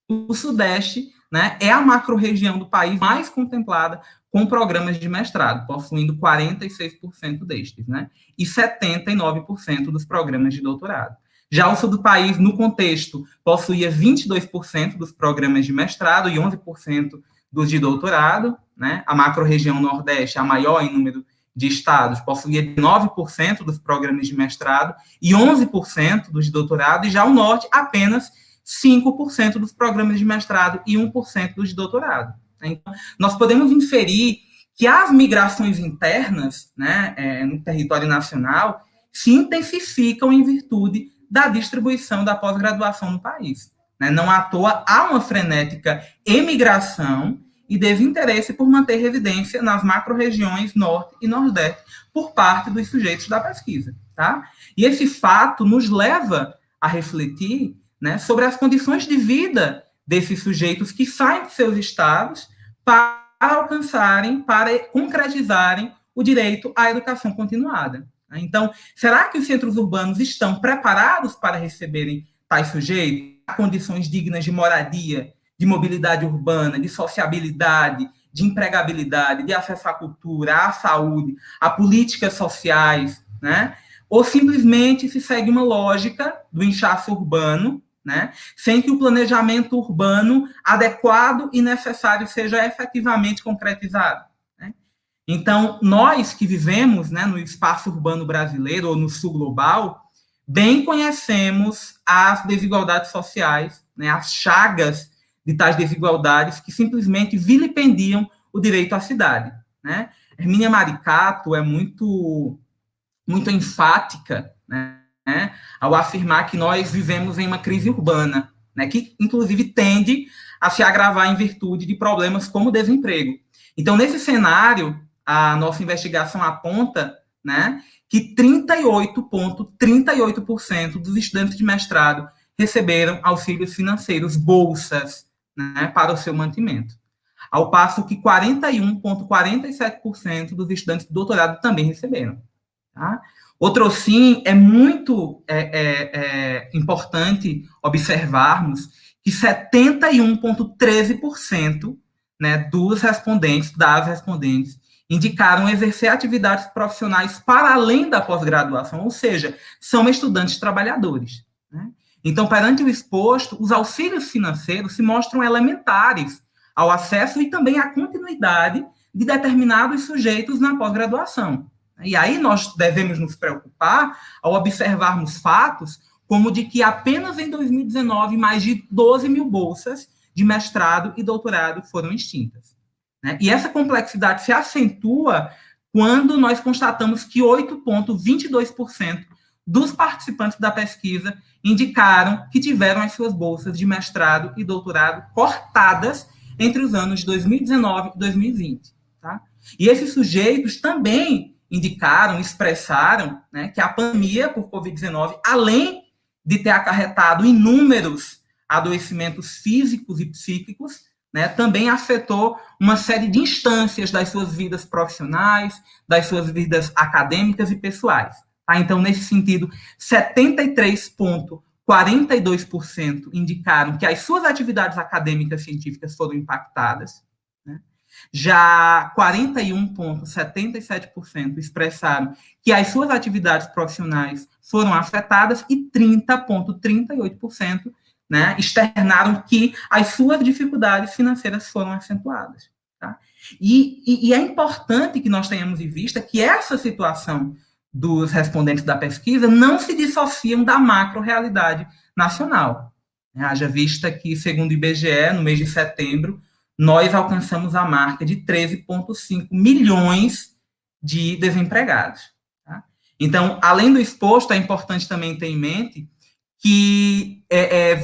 o Sudeste, né, é a macro-região do país mais contemplada com programas de mestrado, possuindo 46% destes, né, e 79% dos programas de doutorado. Já o sul do país, no contexto, possuía 22% dos programas de mestrado e 11% dos de doutorado. Né? A macro-região Nordeste, a maior em número de estados, possuía 9% dos programas de mestrado e 11% dos de doutorado, e já o Norte, apenas 5% dos programas de mestrado e 1% dos de doutorado. Então, nós podemos inferir que as migrações internas, né, no território nacional se intensificam em virtude da distribuição da pós-graduação no país. Né? Não à toa, há uma frenética emigração e desinteresse por manter residência nas macro-regiões Norte e Nordeste por parte dos sujeitos da pesquisa. Tá? E esse fato nos leva a refletir, né, sobre as condições de vida desses sujeitos que saem de seus estados para alcançarem, para concretizarem o direito à educação continuada. Então, será que os centros urbanos estão preparados para receberem tais sujeitos? Condições dignas de moradia, de mobilidade urbana, de sociabilidade, de empregabilidade, de acesso à cultura, à saúde, a políticas sociais, né? Ou simplesmente se segue uma lógica do inchaço urbano, né, sem que o planejamento urbano adequado e necessário seja efetivamente concretizado. Né? Então, nós que vivemos, né, no espaço urbano brasileiro ou no sul global, bem conhecemos as desigualdades sociais, né, as chagas de tais desigualdades que simplesmente vilipendiam o direito à cidade. Né? Hermínia Maricato é muito enfática, né, ao afirmar que nós vivemos em uma crise urbana, né, que, inclusive, tende a se agravar em virtude de problemas como desemprego. Então, nesse cenário, a nossa investigação aponta, né, que 38,38% dos estudantes de mestrado receberam auxílios financeiros, bolsas, né, para o seu mantimento. Ao passo que 41,47% dos estudantes de doutorado também receberam. Tá? Outro sim, é muito importante observarmos que 71,13%, né, das respondentes, indicaram exercer atividades profissionais para além da pós-graduação, ou seja, são estudantes trabalhadores. Né? Então, perante o exposto, os auxílios financeiros se mostram elementares ao acesso e também à continuidade de determinados sujeitos na pós-graduação. E aí nós devemos nos preocupar ao observarmos fatos como de que apenas em 2019 mais de 12 mil bolsas de mestrado e doutorado foram extintas. Né? E essa complexidade se acentua quando nós constatamos que 8,22% dos participantes da pesquisa indicaram que tiveram as suas bolsas de mestrado e doutorado cortadas entre os anos de 2019 e 2020. Tá? E esses sujeitos também indicaram, expressaram, né, que a pandemia por Covid-19, além de ter acarretado inúmeros adoecimentos físicos e psíquicos, né, também afetou uma série de instâncias das suas vidas profissionais, das suas vidas acadêmicas e pessoais. Tá? Então, nesse sentido, 73,42% indicaram que as suas atividades acadêmicas científicas foram impactadas, né? Já 41,77% expressaram que as suas atividades profissionais foram afetadas e 30,38%, né, externaram que as suas dificuldades financeiras foram acentuadas. Tá? E é importante que nós tenhamos em vista que essa situação dos respondentes da pesquisa não se dissociam da macro-realidade nacional. Haja vista que, segundo o IBGE, no mês de setembro, nós alcançamos a marca de 13,5 milhões de desempregados. Tá? Então, além do exposto, é importante também ter em mente que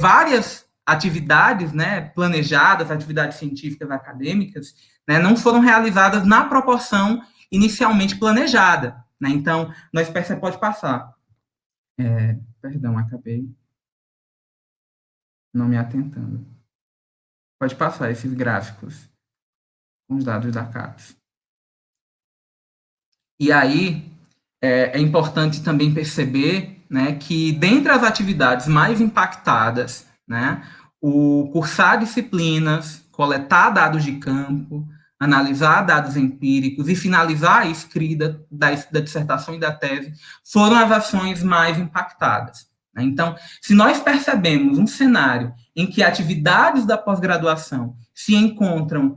várias atividades, né, planejadas, atividades científicas, acadêmicas, né, não foram realizadas na proporção inicialmente planejada. Né? Então, nós percebemos, pode passar. Perdão, acabei não me atentando. Pode passar esses gráficos com os dados da CAPES. E aí, é importante também perceber, né, que dentre as atividades mais impactadas, né, o cursar disciplinas, coletar dados de campo, analisar dados empíricos e finalizar a escrita da dissertação e da tese foram as ações mais impactadas. Né? Então, se nós percebemos um cenário em que atividades da pós-graduação se encontram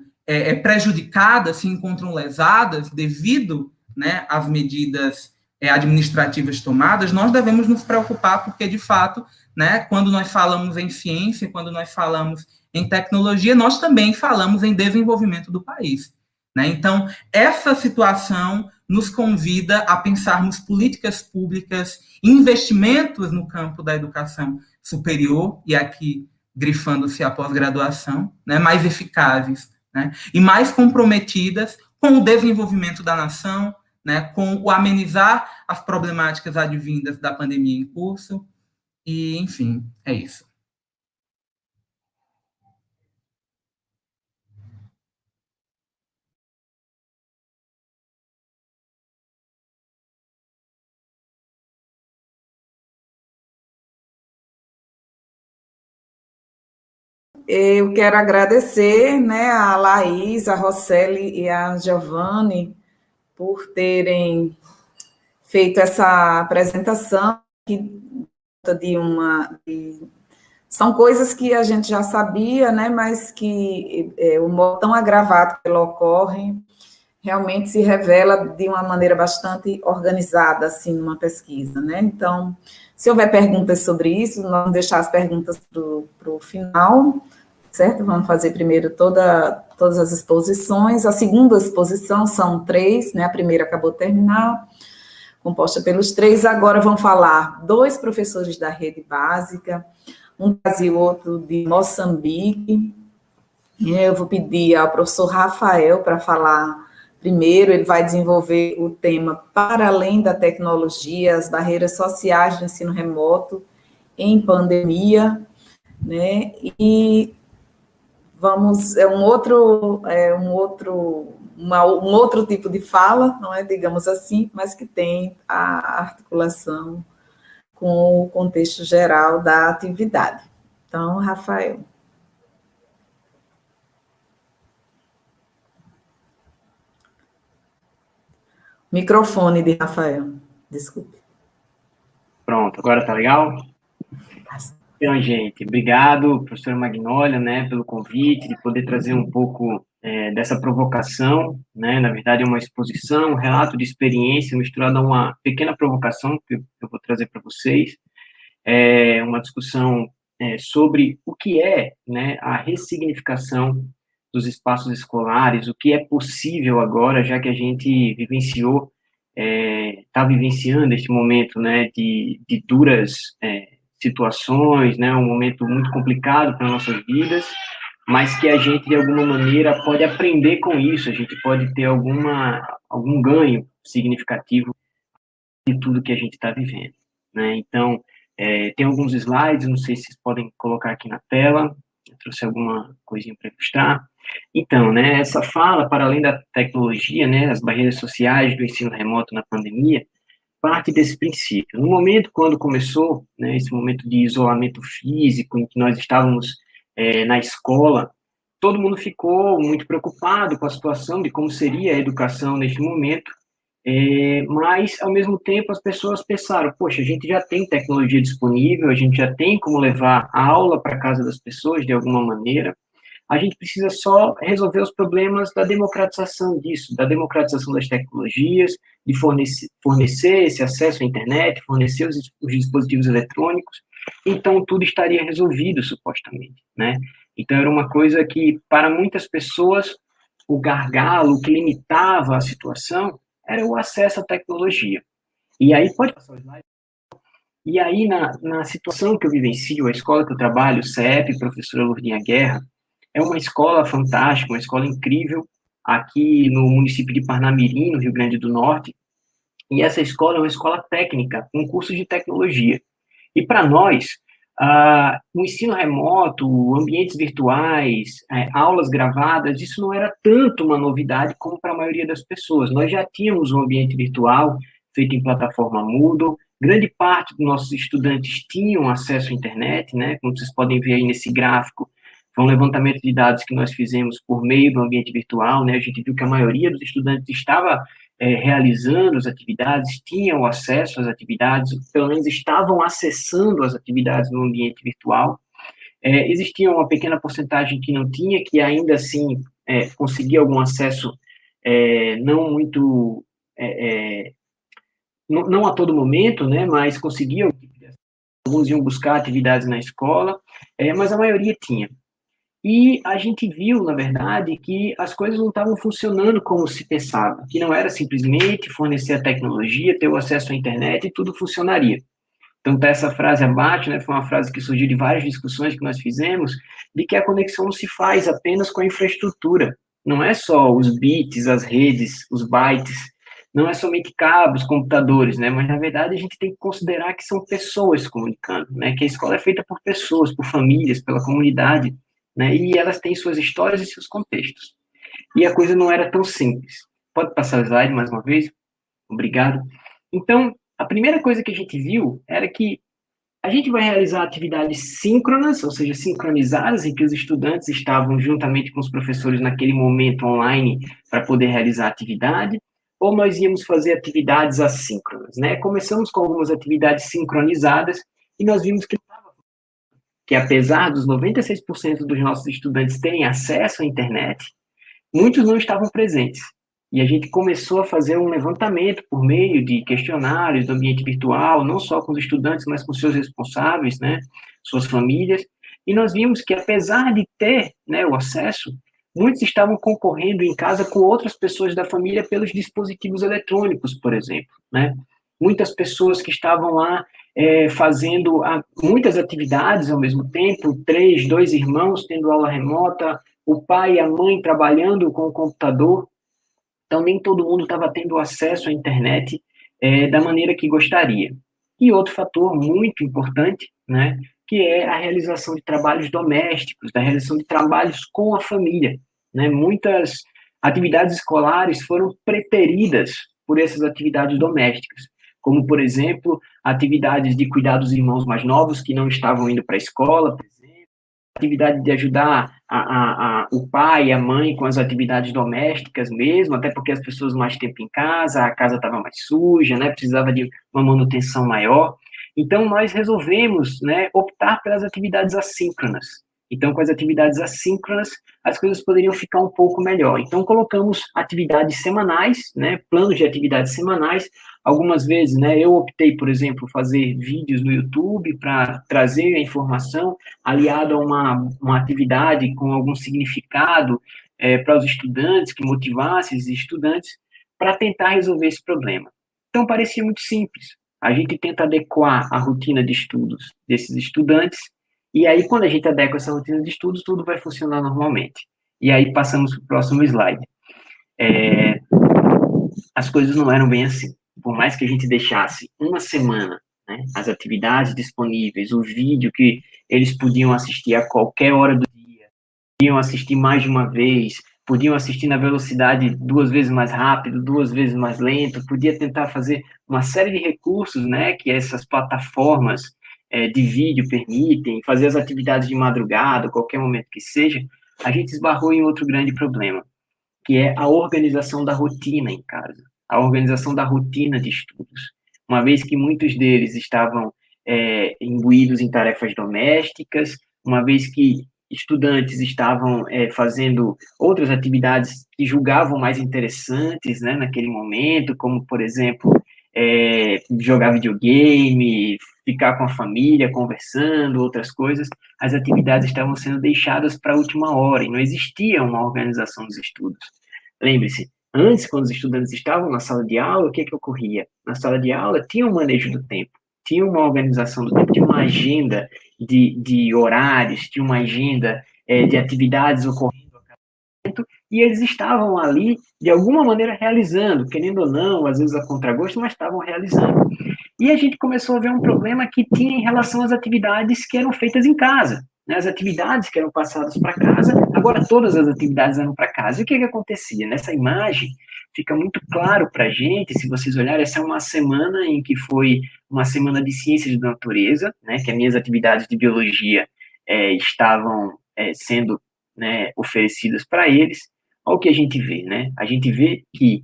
prejudicadas, se encontram lesadas devido, né, às medidas administrativas tomadas, nós devemos nos preocupar porque, de fato, né, quando nós falamos em ciência, quando nós falamos em tecnologia, nós também falamos em desenvolvimento do país. Né? Então, essa situação nos convida a pensarmos políticas públicas, investimentos no campo da educação superior, e aqui grifando-se a pós-graduação, né, mais eficazes, né, e mais comprometidas com o desenvolvimento da nação, né, com o amenizar as problemáticas advindas da pandemia em curso, e, enfim, é isso. Eu quero agradecer, né, a Laís, a Roseli e a Giovanni por terem feito essa apresentação são coisas que a gente já sabia, né, mas que o modo tão agravado que ela ocorre realmente se revela de uma maneira bastante organizada, assim, numa pesquisa, né? Então, se houver perguntas sobre isso, nós vamos deixar as perguntas para o final, certo? Vamos fazer primeiro todas as exposições. A segunda exposição são 3, né? A primeira acabou de terminar, composta pelos 3. Agora vão falar 2 professores da rede básica, um do Brasil, outro de Moçambique. Eu vou pedir ao professor Rafael para falar primeiro. Ele vai desenvolver o tema para além da tecnologia, as barreiras sociais do ensino remoto em pandemia, né? E vamos, um outro tipo de fala, não é, digamos assim, mas que tem a articulação com o contexto geral da atividade. Então, Rafael. Microfone de Rafael, desculpe. Pronto, agora tá legal? Então, gente, obrigado, professora Magnólia, né, pelo convite, de poder trazer um pouco dessa provocação, né, na verdade é uma exposição, um relato de experiência misturado a uma pequena provocação que eu vou trazer para vocês, uma discussão sobre o que é, né, a ressignificação dos espaços escolares, o que é possível agora, já que a gente vivenciou, está vivenciando este momento, né, de duras situações, né, um momento muito complicado para nossas vidas, mas que a gente, de alguma maneira, pode aprender com isso, a gente pode ter algum ganho significativo de tudo que a gente está vivendo, né? Então, tem alguns slides, não sei se vocês podem colocar aqui na tela, eu trouxe alguma coisinha para ilustrar. Então, né, essa fala, para além da tecnologia, né, as barreiras sociais do ensino remoto na pandemia, parte desse princípio. No momento quando começou, né, esse momento de isolamento físico, em que nós estávamos na escola, todo mundo ficou muito preocupado com a situação de como seria a educação neste momento, mas, ao mesmo tempo, as pessoas pensaram, poxa, a gente já tem tecnologia disponível, a gente já tem como levar a aula para casa das pessoas de alguma maneira, a gente precisa só resolver os problemas da democratização disso, da democratização das tecnologias, de fornecer esse acesso à internet, fornecer os dispositivos eletrônicos, então tudo estaria resolvido, supostamente, né? Então era uma coisa que, para muitas pessoas, o gargalo que limitava a situação era o acesso à tecnologia. E aí, pode passar o slide? E aí, na situação que eu vivencio, a escola que eu trabalho, o CEP, professora Lourdinha Guerra, é uma escola fantástica, uma escola incrível, aqui no município de Parnamirim, no Rio Grande do Norte, e essa escola é uma escola técnica, um curso de tecnologia. E para nós, o ensino remoto, ambientes virtuais, aulas gravadas, isso não era tanto uma novidade como para a maioria das pessoas. Nós já tínhamos um ambiente virtual feito em plataforma Moodle, grande parte dos nossos estudantes tinham acesso à internet, né? Como vocês podem ver aí nesse gráfico, foi um levantamento de dados que nós fizemos por meio do ambiente virtual, né? A gente viu que a maioria dos estudantes estava realizando as atividades, tinham acesso às atividades, pelo menos estavam acessando as atividades no ambiente virtual. Existia uma pequena porcentagem que não tinha, que ainda assim conseguia algum acesso não muito, não a todo momento, né, mas conseguia, alguns iam buscar atividades na escola, mas a maioria tinha. E a gente viu, na verdade, que as coisas não estavam funcionando como se pensava, que não era simplesmente fornecer a tecnologia, ter o acesso à internet e tudo funcionaria. Então, tá essa frase abaixo, né, foi uma frase que surgiu de várias discussões que nós fizemos, de que a conexão não se faz apenas com a infraestrutura, não é só os bits, as redes, os bytes, não é somente cabos, computadores, né, mas, na verdade, a gente tem que considerar que são pessoas se comunicando, né, que a escola é feita por pessoas, por famílias, pela comunidade, né, e elas têm suas histórias e seus contextos. E a coisa não era tão simples. Pode passar o slide mais uma vez? Obrigado. Então, a primeira coisa que a gente viu era que a gente vai realizar atividades síncronas, ou seja, sincronizadas, em que os estudantes estavam juntamente com os professores naquele momento online para poder realizar a atividade, ou nós íamos fazer atividades assíncronas, né? Começamos com algumas atividades sincronizadas e nós vimos que apesar dos 96% dos nossos estudantes terem acesso à internet, muitos não estavam presentes. E a gente começou a fazer um levantamento por meio de questionários do ambiente virtual, não só com os estudantes, mas com seus responsáveis, né, suas famílias, e nós vimos que, apesar de ter, né, o acesso, muitos estavam concorrendo em casa com outras pessoas da família pelos dispositivos eletrônicos, por exemplo, né? Muitas pessoas que estavam lá fazendo muitas atividades ao mesmo tempo, 2 irmãos tendo aula remota, o pai e a mãe trabalhando com o computador, então nem todo mundo estava tendo acesso à internet da maneira que gostaria. E outro fator muito importante, né, que é a realização de trabalhos domésticos, da realização de trabalhos com a família, né, muitas atividades escolares foram preteridas por essas atividades domésticas, como, por exemplo, atividades de cuidar dos irmãos mais novos que não estavam indo para a escola, por exemplo, atividade de ajudar o pai e a mãe com as atividades domésticas mesmo, até porque as pessoas mais tempo em casa, a casa estava mais suja, né, precisava de uma manutenção maior. Então, nós resolvemos, né, optar pelas atividades assíncronas. Então, com as atividades assíncronas, as coisas poderiam ficar um pouco melhor. Então, colocamos atividades semanais, né, planos de atividades semanais. Algumas vezes, né, eu optei, por exemplo, fazer vídeos no YouTube para trazer a informação aliado a uma atividade com algum significado para os estudantes, que motivasse esses estudantes para tentar resolver esse problema. Então, parecia muito simples. A gente tenta adequar a rotina de estudos desses estudantes, e aí, quando a gente adequa essa rotina de estudos, tudo vai funcionar normalmente. E aí, passamos para o próximo slide. As coisas não eram bem assim. Por mais que a gente deixasse uma semana, né, as atividades disponíveis, o vídeo que eles podiam assistir a qualquer hora do dia, podiam assistir mais de uma vez, podiam assistir na velocidade 2 vezes mais rápido, 2 vezes mais lento, podia tentar fazer uma série de recursos, né, que essas plataformas de vídeo permitem, fazer as atividades de madrugada, qualquer momento que seja, a gente esbarrou em outro grande problema, que é a organização da rotina em casa, a organização da rotina de estudos. Uma vez que muitos deles estavam imbuídos em tarefas domésticas, uma vez que estudantes estavam fazendo outras atividades que julgavam mais interessantes, né, naquele momento, como, por exemplo, jogar videogame, ficar com a família, conversando, outras coisas, as atividades estavam sendo deixadas para a última hora, e não existia uma organização dos estudos. Lembre-se, antes, quando os estudantes estavam na sala de aula, o que ocorria? Na sala de aula, tinha um manejo do tempo, tinha uma organização do tempo, tinha uma agenda de horários, tinha uma agenda de atividades ocorrendo a cada momento, e eles estavam ali, de alguma maneira, realizando, querendo ou não, às vezes a contragosto, mas estavam realizando. E a gente começou a ver um problema que tinha em relação às atividades que eram feitas em casa, né? As atividades que eram passadas para casa, agora todas as atividades eram para casa. E o que acontecia? Nessa imagem, fica muito claro para a gente, se vocês olharem, essa é uma semana em que foi uma semana de ciências da natureza, né, que as minhas atividades de biologia estavam sendo, né, oferecidas para eles. Olha o que a gente vê, né? A gente vê que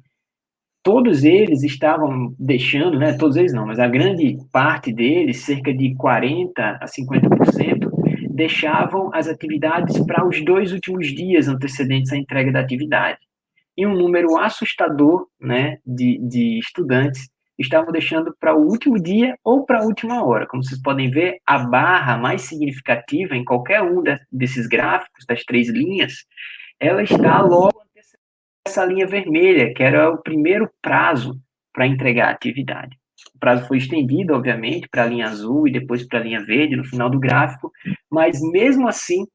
todos eles estavam deixando, né, todos eles não, mas a grande parte deles, cerca de 40% a 50%, deixavam as atividades para os 2 últimos dias antecedentes à entrega da atividade. E um número assustador, né, de estudantes estavam deixando para o último dia ou para a última hora. Como vocês podem ver, a barra mais significativa em qualquer um desses gráficos, das 3 linhas, ela está logo essa linha vermelha, que era o primeiro prazo para entregar a atividade. O prazo foi estendido, obviamente, para a linha azul e depois para a linha verde no final do gráfico, mas mesmo assim,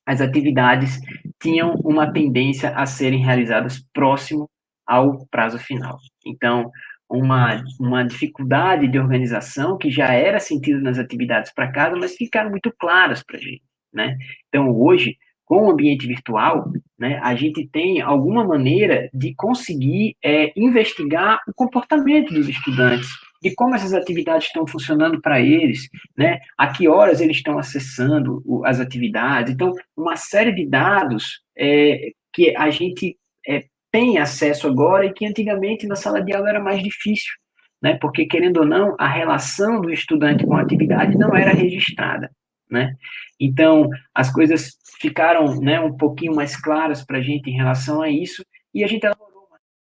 as atividades tinham uma tendência a serem realizadas próximo ao prazo final. Então, uma dificuldade de organização que já era sentida nas atividades para casa, mas ficaram muito claras para a gente, né? Então, hoje, com o ambiente virtual, né, a gente tem alguma maneira de conseguir investigar o comportamento dos estudantes, de como essas atividades estão funcionando para eles, né, a que horas eles estão acessando as atividades. Então, uma série de dados que a gente tem acesso agora e que antigamente na sala de aula era mais difícil, né, porque, querendo ou não, a relação do estudante com a atividade não era registrada, né? Então, as coisas ficaram, né, um pouquinho mais claras para a gente em relação a isso, e a gente elaborou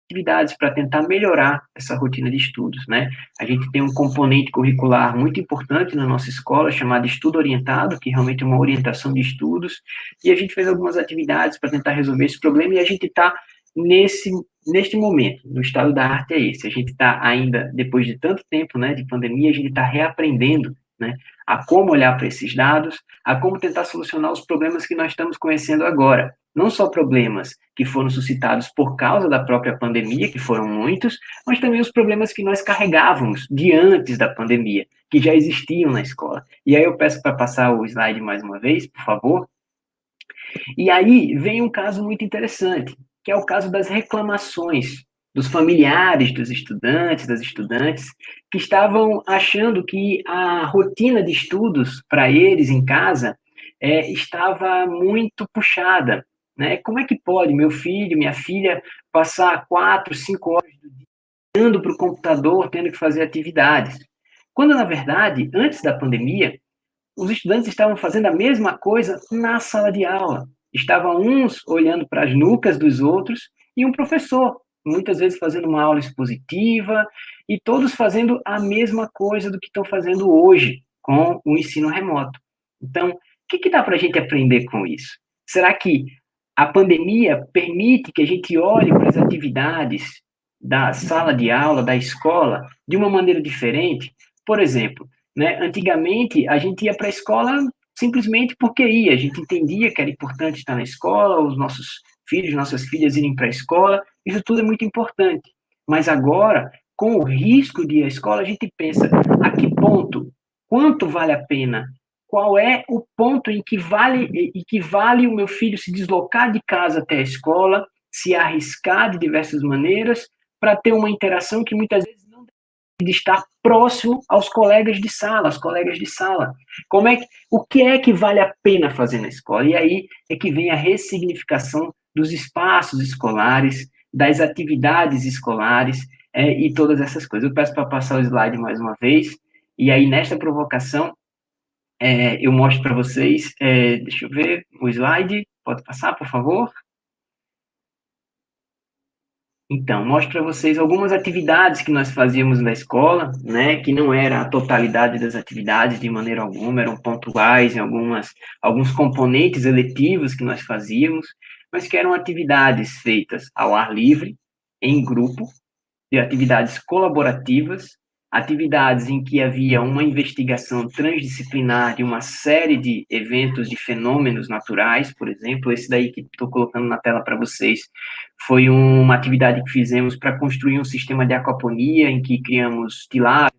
atividades para tentar melhorar essa rotina de estudos, né? A gente tem um componente curricular muito importante na nossa escola, chamado estudo orientado, que realmente é uma orientação de estudos, e a gente fez algumas atividades para tentar resolver esse problema, e a gente está neste momento, no estado da arte é esse, a gente está ainda, depois de tanto tempo, né, de pandemia, a gente está reaprendendo, né, a como olhar para esses dados, a como tentar solucionar os problemas que nós estamos conhecendo agora. Não só problemas que foram suscitados por causa da própria pandemia, que foram muitos, mas também os problemas que nós carregávamos de antes da pandemia, que já existiam na escola. E aí eu peço para passar o slide mais uma vez, por favor. E aí vem um caso muito interessante, que é o caso das reclamações dos familiares dos estudantes, das estudantes, que estavam achando que a rotina de estudos para eles em casa estava muito puxada, né? Como é que pode meu filho, minha filha, passar 4, 5 horas do dia olhando para o computador, tendo que fazer atividades? Quando, na verdade, antes da pandemia, os estudantes estavam fazendo a mesma coisa na sala de aula. Estavam uns olhando para as nucas dos outros e um professor, muitas vezes fazendo uma aula expositiva, e todos fazendo a mesma coisa do que estão fazendo hoje com o ensino remoto. Então, o que dá para a gente aprender com isso? Será que a pandemia permite que a gente olhe para as atividades da sala de aula, da escola, de uma maneira diferente? Por exemplo, né, antigamente a gente ia para a escola simplesmente porque ia, a gente entendia que era importante estar na escola, os nossos filhos, nossas filhas irem para a escola, isso tudo é muito importante. Mas agora, com o risco de ir à escola, a gente pensa, a que ponto, quanto vale a pena? Qual é o ponto em que vale o meu filho se deslocar de casa até a escola, se arriscar de diversas maneiras, para ter uma interação que muitas vezes não de estar próximo aos colegas de sala, às colegas de sala. O que é que vale a pena fazer na escola? E aí é que vem a ressignificação dos espaços escolares, das atividades escolares, e todas essas coisas. Eu peço para passar o slide mais uma vez, e aí nesta provocação, eu mostro para vocês, deixa eu ver, o slide, pode passar, por favor? Então, mostro para vocês algumas atividades que nós fazíamos na escola, né, que não era a totalidade das atividades de maneira alguma, eram pontuais em alguns componentes eletivos que nós fazíamos, mas que eram atividades feitas ao ar livre, em grupo, de atividades colaborativas, atividades em que havia uma investigação transdisciplinar de uma série de eventos, de fenômenos naturais, por exemplo, esse daí que estou colocando na tela para vocês, foi uma atividade que fizemos para construir um sistema de aquaponia, em que criamos tilápias,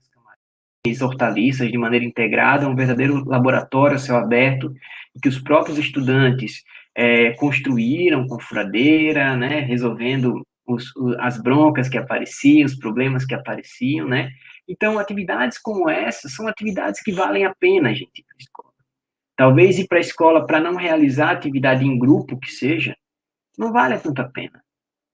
hortaliças de maneira integrada, um verdadeiro laboratório a céu aberto, em que os próprios estudantes construíram com furadeira, né, resolvendo as broncas que apareciam, os problemas que apareciam, né? Então, atividades como essa são atividades que valem a pena a gente ir para a escola. Talvez ir para a escola para não realizar atividade em grupo, que seja, não vale tanto a pena.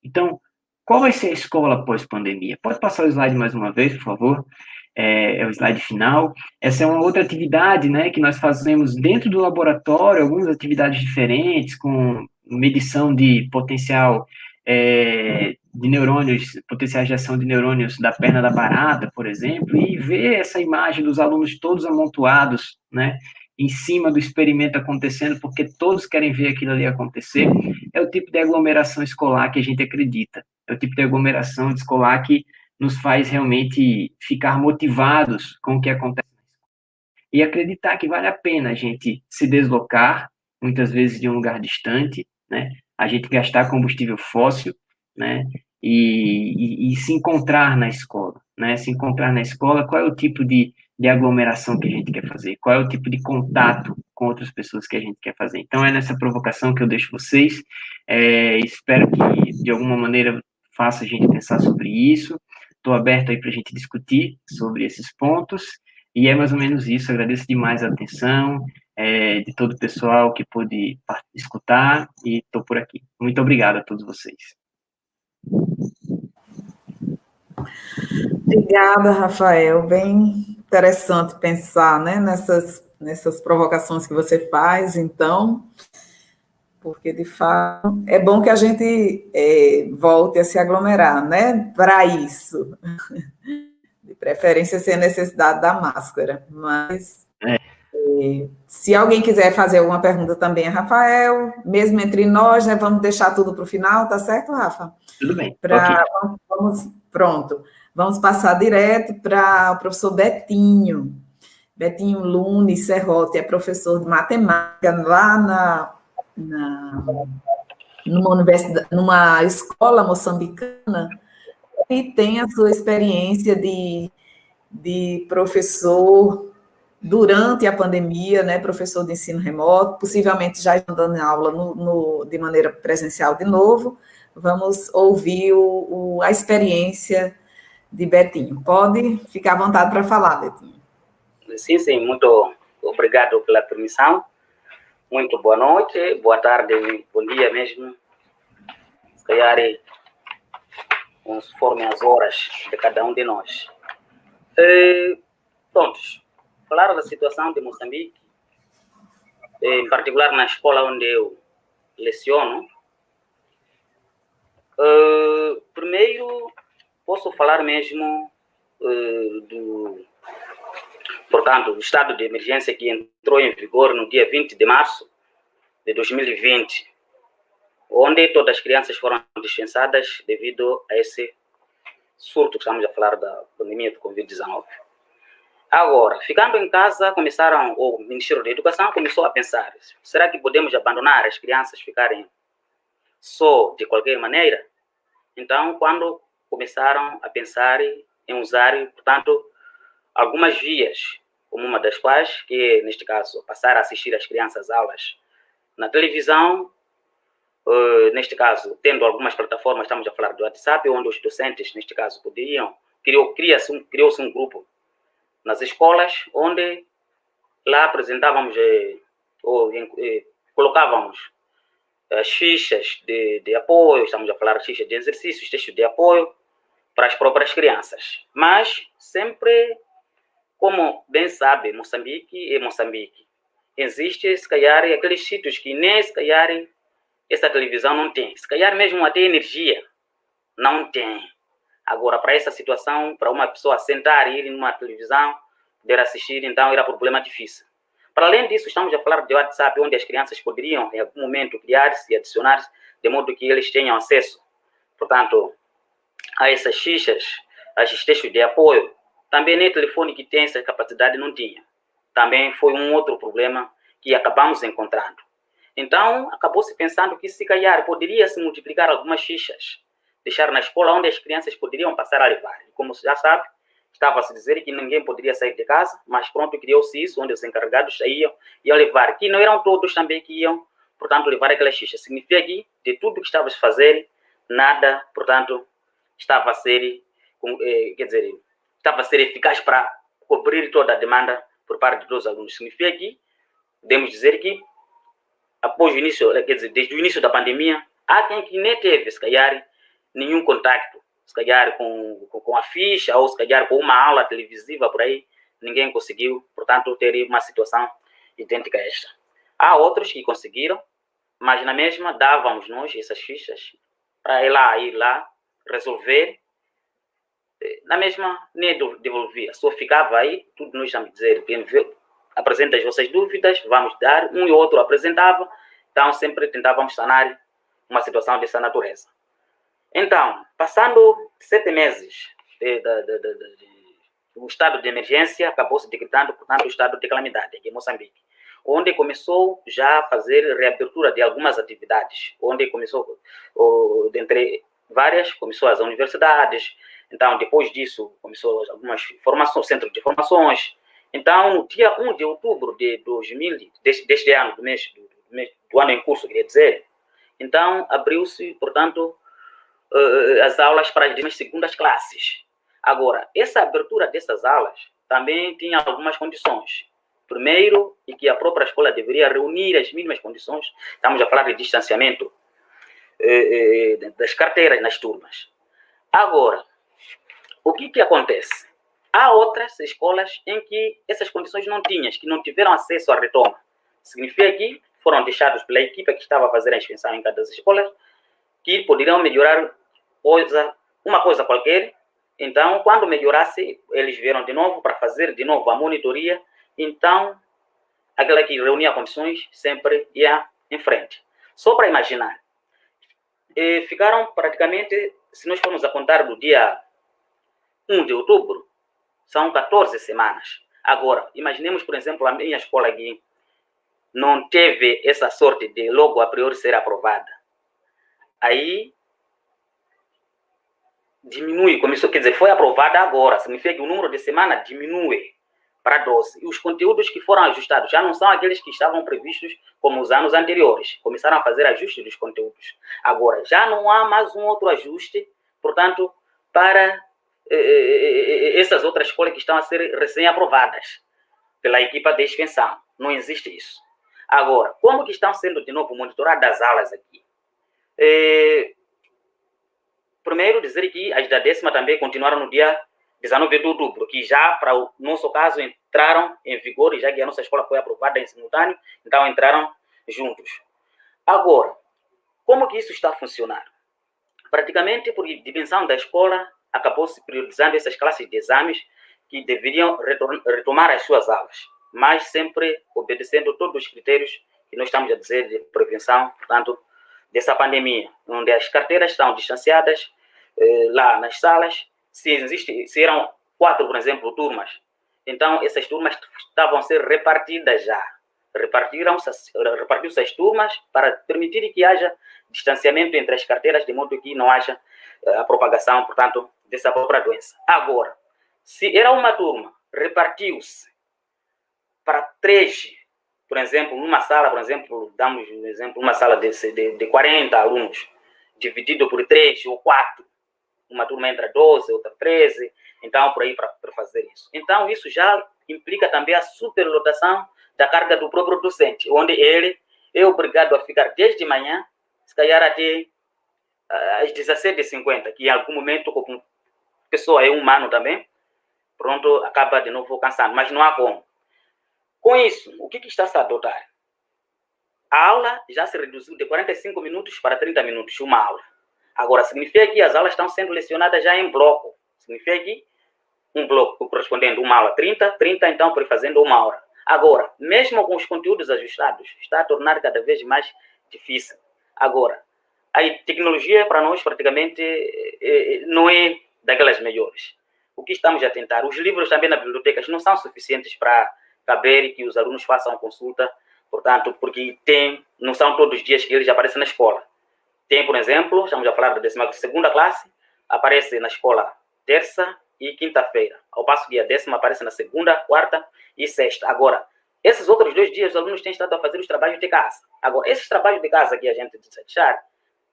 Então, qual vai ser a escola pós-pandemia? Pode passar o slide mais uma vez, por favor? É o slide final. Essa é uma outra atividade, né, que nós fazemos dentro do laboratório, algumas atividades diferentes, com medição de potencial de neurônios, potenciais de ação de neurônios da perna da barata, por exemplo, e ver essa imagem dos alunos todos amontoados, né, em cima do experimento acontecendo, porque todos querem ver aquilo ali acontecer, é o tipo de aglomeração escolar que a gente acredita, é o tipo de aglomeração escolar que nos faz realmente ficar motivados com o que acontece e acreditar que vale a pena a gente se deslocar, muitas vezes de um lugar distante, né, a gente gastar combustível fóssil, né, e se encontrar na escola, né, se encontrar na escola, qual é o tipo de aglomeração que a gente quer fazer, qual é o tipo de contato com outras pessoas que a gente quer fazer. Então, é nessa provocação que eu deixo vocês, espero que, de alguma maneira, faça a gente pensar sobre isso, estou aberto aí para a gente discutir sobre esses pontos, e é mais ou menos isso. Agradeço demais a atenção de todo o pessoal que pôde escutar, e estou por aqui. Muito obrigado a todos vocês. Obrigada, Rafael. Bem interessante pensar, né, nessas provocações que você faz, então, porque, de fato, é bom que a gente volte a se aglomerar, né, para isso. De preferência sem a necessidade da máscara, mas se alguém quiser fazer alguma pergunta também a Rafael, mesmo entre nós, né, vamos deixar tudo para o final, tá certo, Rafa? Tudo bem. Okay. Pronto. Vamos passar direto para o professor Betinho. Betinho Lune Serrote é professor de matemática lá numa escola moçambicana, e tem a sua experiência de professor durante a pandemia, né, professor de ensino remoto, possivelmente já dando aula de maneira presencial de novo. Vamos ouvir a experiência de Betinho. Pode ficar à vontade para falar, Betinho. Sim, muito obrigado pela permissão. Muito boa noite, boa tarde, bom dia mesmo. Se calhar, conforme as horas de cada um de nós. Prontos. Falar da situação de Moçambique, em particular na escola onde eu leciono. Primeiro, posso falar mesmo portanto, do estado de emergência que entrou em vigor no dia 20 de março de 2020, onde todas as crianças foram dispensadas devido a esse surto que estamos a falar da pandemia do Covid-19. Agora, ficando em casa, o Ministério da Educação começou a pensar, será que podemos abandonar as crianças ficarem só de qualquer maneira? Então, quando começaram a pensar em usar, portanto, algumas vias, como uma das quais, que neste caso, passar a assistir as crianças às aulas na televisão, neste caso, tendo algumas plataformas, estamos a falar do WhatsApp, onde os docentes, neste caso, poderiam criou-se um grupo nas escolas, onde lá apresentávamos colocávamos as fichas de apoio, estamos a falar de fichas de exercícios, textos de apoio para as próprias crianças. Mas sempre, como bem sabe, Moçambique, existe, se calhar, aqueles sítios que nem, se calhar, essa televisão não tem. Se calhar mesmo até energia não tem. Agora, para essa situação, para uma pessoa sentar e ir numa televisão, poder assistir, então era problema difícil. Para além disso, estamos a falar de WhatsApp, onde as crianças poderiam, em algum momento, criar-se e adicionar-se, de modo que eles tenham acesso, portanto, a essas fichas, a esses textos de apoio. Também nem telefone que tem essa capacidade não tinha. Também foi um outro problema que acabamos encontrando. Então, acabou-se pensando que, se calhar, poderia-se multiplicar algumas fichas, deixar na escola onde as crianças poderiam passar a levar. E como já sabe, estava-se a dizer que ninguém poderia sair de casa, mas pronto, criou-se isso, onde os encarregados saíam, iam levar, que não eram todos também que iam, portanto, levar aquelas fichas. Significa que, de tudo que estavas a fazer, nada, portanto, estava a ser, estava a ser eficaz para cobrir toda a demanda por parte dos alunos. Significa que, podemos dizer que, após o início, desde o início da pandemia, há quem que nem teve, se calhar, nenhum contacto, se calhar com a ficha, ou se calhar com uma aula televisiva por aí, ninguém conseguiu, portanto, ter uma situação idêntica a esta. Há outros que conseguiram, mas na mesma dávamos nós essas fichas para ir lá, resolver, na mesma nem devolvia, só ficava aí, tudo nós estamos a dizer, apresenta as vossas dúvidas, vamos dar, um e outro apresentava, então sempre tentávamos sanar uma situação dessa natureza. Então, passando 7 meses do estado de emergência, acabou-se decretando, portanto, o estado de calamidade aqui em Moçambique, onde começou já a fazer reabertura de algumas atividades, onde começou, dentre várias, começou as universidades, então, depois disso, começou algumas formações, centros de formações. Então, no dia 1 de outubro de 2000, deste ano, do ano em curso, queria dizer, então, abriu-se, portanto, as aulas para as segundas classes. Agora, essa abertura dessas aulas também tinha algumas condições. Primeiro, e que a própria escola deveria reunir as mínimas condições, estamos a falar de distanciamento das carteiras nas turmas. Agora, o que acontece? Há outras escolas em que essas condições não tinham, que não tiveram acesso à retoma. Significa que foram deixados pela equipe que estava a fazer a inspeção em cada das escolas, que poderiam melhorar uma coisa qualquer. Então, quando melhorasse, eles vieram de novo para fazer de novo a monitoria. Então, aquela que reunia condições sempre ia em frente. Só para imaginar, ficaram praticamente, se nós formos a contar do dia 1 de outubro, são 14 semanas. Agora, imaginemos, por exemplo, a minha escola aqui não teve essa sorte de logo a priori ser aprovada. Aí, diminui, começou, quer dizer, foi aprovada agora, significa que o número de semanas diminui para 12. E os conteúdos que foram ajustados já não são aqueles que estavam previstos como os anos anteriores. Começaram a fazer ajuste dos conteúdos. Agora, já não há mais um outro ajuste, portanto, para essas outras escolas que estão a ser recém-aprovadas pela equipa de extensão. Não existe isso. Agora, como que estão sendo, de novo, monitoradas as aulas aqui? Primeiro, dizer que as da 10ª também continuaram no dia 19 de outubro, que já, para o nosso caso, entraram em vigor, já que a nossa escola foi aprovada em simultâneo, então entraram juntos. Agora, como que isso está a funcionar? Praticamente, por dimensão da escola, acabou-se priorizando essas classes de exames que deveriam retomar as suas aulas, mas sempre obedecendo todos os critérios que nós estamos a dizer de prevenção, portanto, dessa pandemia, onde as carteiras estão distanciadas lá nas salas. Se eram 4, por exemplo, turmas, então essas turmas estavam a ser repartidas já. Repartiu-se as turmas para permitir que haja distanciamento entre as carteiras, de modo que não haja a propagação, portanto, dessa própria doença. Agora, se era uma turma, repartiu-se para 3, por exemplo, numa sala, por exemplo, damos um exemplo, uma sala de 40 alunos, dividido por 3 ou 4. uma turma entra 12, outra 13, então por aí para fazer isso. Então isso já implica também a superlotação da carga do próprio docente, onde ele é obrigado a ficar desde manhã, se calhar até às 17h50, que em algum momento, como pessoa é humano também, pronto, acaba de novo cansando, mas não há como. Com isso, o que está a adotar? A aula já se reduziu de 45 minutos para 30 minutos, uma aula. Agora, significa que as aulas estão sendo lecionadas já em bloco. Significa que um bloco correspondendo a uma aula 30, então fazendo uma hora. Agora, mesmo com os conteúdos ajustados, está a tornar cada vez mais difícil. Agora, a tecnologia para nós praticamente não é daquelas melhores. O que estamos a tentar? Os livros também nas bibliotecas não são suficientes para caber que os alunos façam consulta, portanto, porque não são todos os dias que eles aparecem na escola. Tem, por exemplo, estamos a falar da 12ª classe, aparece na escola terça e quinta-feira, ao passo que a 10ª aparece na segunda, quarta e sexta. Agora, esses outros 2 dias, os alunos têm estado a fazer os trabalhos de casa. Agora, esses trabalhos de casa que a gente deixar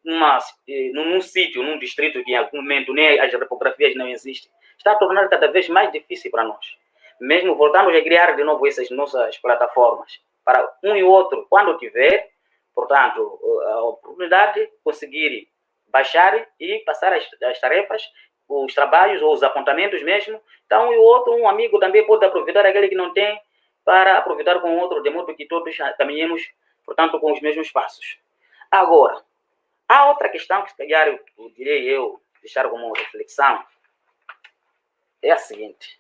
num sítio, num distrito que em algum momento nem as repografias não existem, está a tornar cada vez mais difícil para nós. Mesmo voltamos a criar de novo essas nossas plataformas, para um e outro, quando tiver, portanto, a oportunidade de conseguir baixar e passar as tarefas, os trabalhos ou os apontamentos mesmo. Então, e o outro, um amigo também pode aproveitar aquele que não tem para aproveitar com o outro, de modo que todos caminhemos, portanto, com os mesmos passos. Agora, há outra questão que, se calhar, eu direi deixar como reflexão, é a seguinte.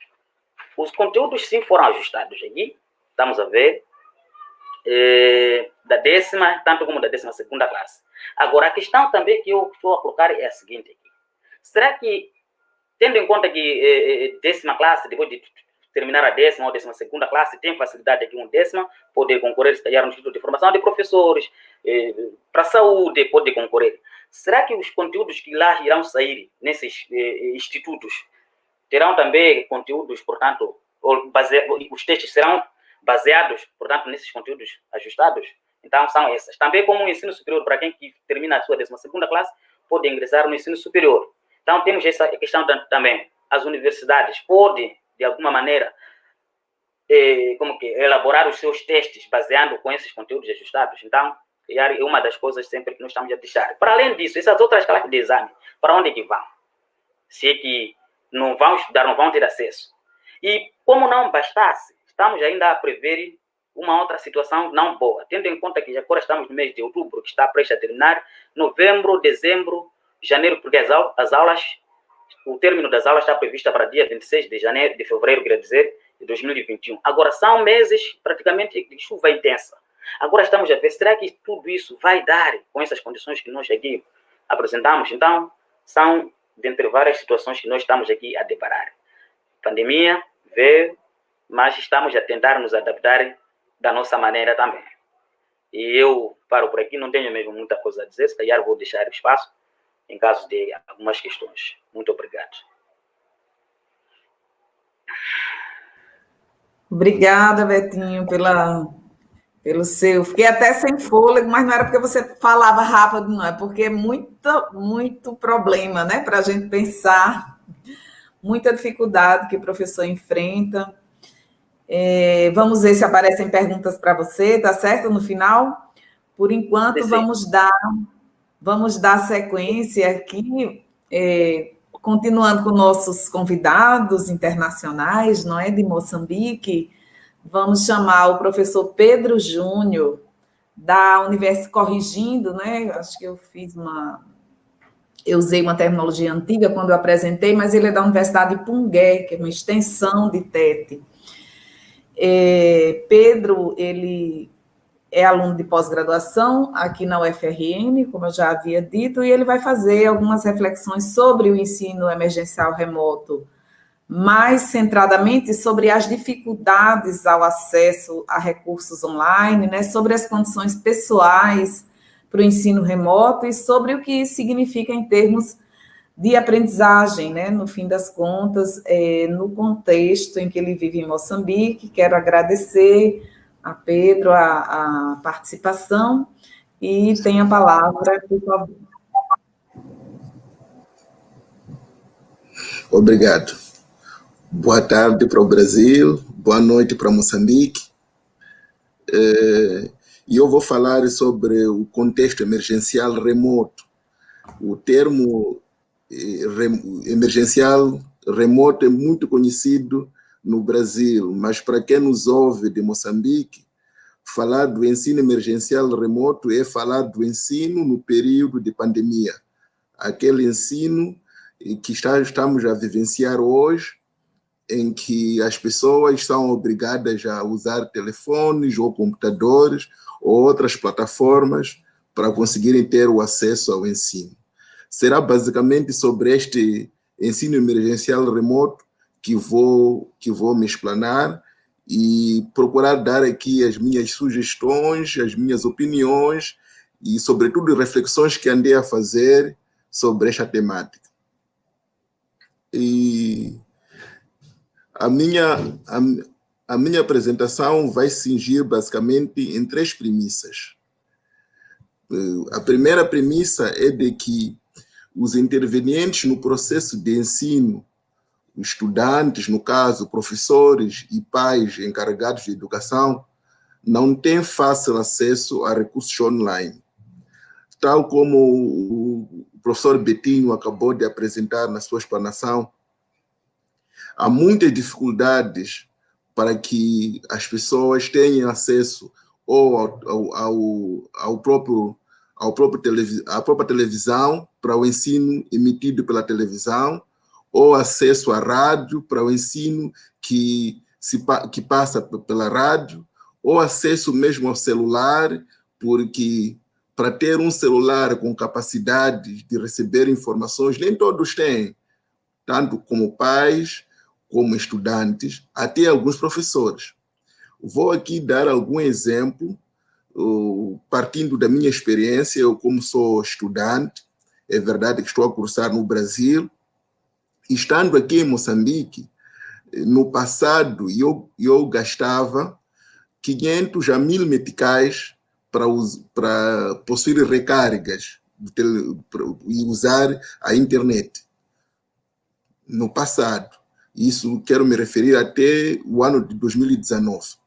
Os conteúdos sim foram ajustados aqui, estamos a ver, da 10ª, tanto como da 12ª classe. Agora, a questão também que eu estou a colocar é a seguinte aqui. Será que, tendo em conta que 10ª classe, depois de terminar a 10ª ou 12ª classe, tem facilidade aqui um 10ª, poder concorrer, se calhar, no Instituto de Formação de Professores, para a saúde, poder concorrer. Será que os conteúdos que lá irão sair nesses institutos terão também conteúdos, portanto, os textos serão baseados, portanto, nesses conteúdos ajustados? Então, são essas. Também como o ensino superior, para quem que termina a sua 12ª classe, pode ingressar no ensino superior. Então, temos essa questão também. As universidades podem, de alguma maneira, elaborar os seus testes baseando com esses conteúdos ajustados. Então, é uma das coisas sempre que nós estamos a deixar. Para além disso, essas outras classes de exame, para onde é que vão? Se é que não vão estudar, não vão ter acesso. E como não bastasse, estamos ainda a prever uma outra situação não boa, tendo em conta que agora estamos no mês de outubro, que está prestes a terminar, novembro, dezembro, janeiro, porque as aulas, o término das aulas está previsto para dia 26 de fevereiro, quer dizer, de 2021. Agora, são meses praticamente de chuva intensa. Agora estamos a ver, será que tudo isso vai dar com essas condições que nós aqui apresentamos? Então, são dentre várias situações que nós estamos aqui a deparar. Pandemia veio, mas estamos a tentar nos adaptar da nossa maneira também. E eu paro por aqui, não tenho mesmo muita coisa a dizer, se calhar vou deixar espaço em caso de algumas questões. Muito obrigado. Obrigada, Betinho, pelo seu... Fiquei até sem fôlego, mas não era porque você falava rápido, não. É porque é muito problema, né? Para a gente pensar, muita dificuldade que o professor enfrenta. Vamos ver se aparecem perguntas para você, tá certo? No final. Por enquanto, vamos dar sequência aqui, continuando com nossos convidados internacionais, não é, de Moçambique. Vamos chamar o professor Pedro Júnior, da Universidade, corrigindo, né? Acho que eu usei uma terminologia antiga quando eu apresentei, mas ele é da Universidade de Pungué, que é uma extensão de Tete. Pedro, ele é aluno de pós-graduação aqui na UFRN, como eu já havia dito, e ele vai fazer algumas reflexões sobre o ensino emergencial remoto, mais centradamente sobre as dificuldades ao acesso a recursos online, né, sobre as condições pessoais para o ensino remoto e sobre o que isso significa em termos de aprendizagem, né, no fim das contas, no contexto em que ele vive em Moçambique. Quero agradecer a Pedro a participação e tem a palavra, por favor. Obrigado. Boa tarde para o Brasil, boa noite para Moçambique. E eu vou falar sobre o contexto emergencial remoto. O termo emergencial remoto é muito conhecido no Brasil, mas para quem nos ouve de Moçambique, falar do ensino emergencial remoto é falar do ensino no período de pandemia. Aquele ensino que estamos a vivenciar hoje, em que as pessoas são obrigadas a usar telefones ou computadores ou outras plataformas para conseguirem ter o acesso ao ensino. Será basicamente sobre este ensino emergencial remoto que vou me explanar e procurar dar aqui as minhas sugestões, as minhas opiniões e, sobretudo, reflexões que andei a fazer sobre esta temática. E a minha apresentação vai se cingir basicamente em 3 premissas. A primeira premissa é de que os intervenientes no processo de ensino, estudantes, no caso, professores e pais encarregados de educação, não têm fácil acesso a recursos online. Tal como o professor Betinho acabou de apresentar na sua explanação, há muitas dificuldades para que as pessoas tenham acesso ou à própria televisão para o ensino emitido pela televisão, ou acesso à rádio para o ensino que passa pela rádio, ou acesso mesmo ao celular, porque para ter um celular com capacidade de receber informações, nem todos têm, tanto como pais, como estudantes, até alguns professores. Vou aqui dar algum exemplo, partindo da minha experiência. Eu, como sou estudante, é verdade que estou a cursar no Brasil, estando aqui em Moçambique, no passado eu gastava 500 a 1.000 meticais para possuir recargas e usar a internet. No passado. Isso quero me referir até o ano de 2019.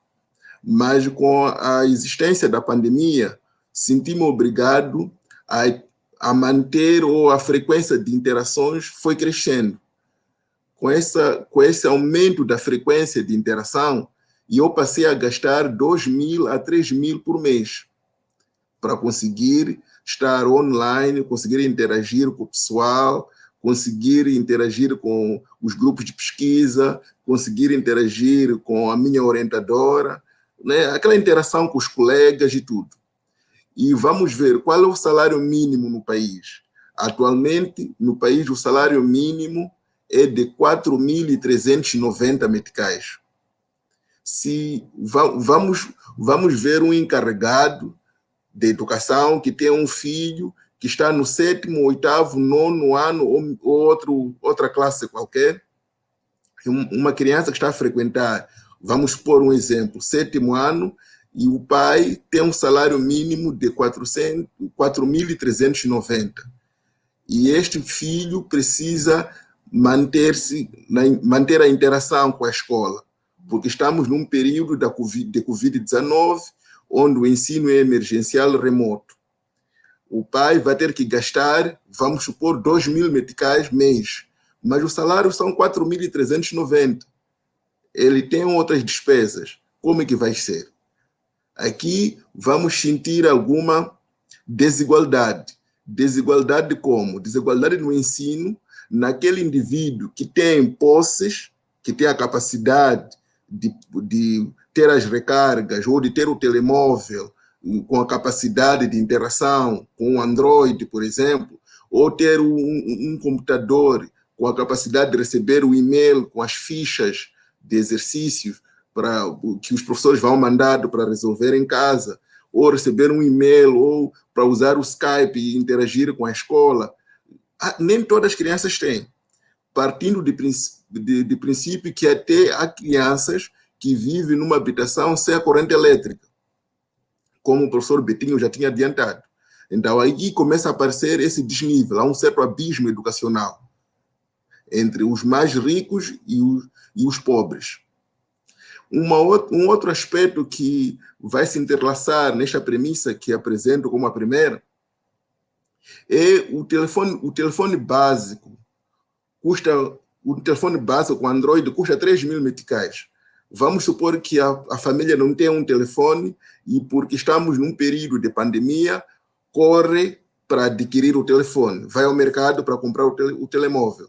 Mas com a existência da pandemia, senti-me obrigado a manter, ou a frequência de interações foi crescendo. Com esse aumento da frequência de interação, eu passei a gastar 2.000 a 3.000 por mês para conseguir estar online, conseguir interagir com o pessoal, conseguir interagir com os grupos de pesquisa, conseguir interagir com a minha orientadora, né? Aquela interação com os colegas e tudo. E vamos ver qual é o salário mínimo no país. Atualmente, no país, o salário mínimo é de 4.390 meticais. Se vamos ver um encarregado de educação que tem um filho que está no 7º, 8º, 9º ano, ou outra classe qualquer, uma criança que está a frequentar, vamos pôr um exemplo, 7º ano, e o pai tem um salário mínimo de 4.390. E este filho precisa manter a interação com a escola, porque estamos num período de Covid-19, onde o ensino é emergencial remoto. O pai vai ter que gastar, vamos supor, 2.000 meticais mês, mas o salário são 4.390. Ele tem outras despesas. Como é que vai ser? Aqui vamos sentir alguma desigualdade. Desigualdade como? Desigualdade no ensino, naquele indivíduo que tem posses, que tem a capacidade de ter as recargas ou de ter o telemóvel com a capacidade de interação com o Android, por exemplo, ou ter um computador com a capacidade de receber o e-mail com as fichas de exercícios que os professores vão mandar para resolver em casa, ou receber um e-mail, ou para usar o Skype e interagir com a escola. Nem todas as crianças têm. Partindo de princípio que até há crianças que vivem numa habitação sem a corrente elétrica, como o professor Betinho já tinha adiantado. Então, aí começa a aparecer esse desnível, há um certo abismo educacional. entre os mais ricos e os pobres. Um outro aspecto que vai se interlaçar nesta premissa que apresento como a primeira é o telefone básico. O telefone básico com Android custa 3.000 meticais. Vamos supor que a família não tem um telefone e, porque estamos num período de pandemia, corre para adquirir o telefone. Vai ao mercado para comprar o telemóvel.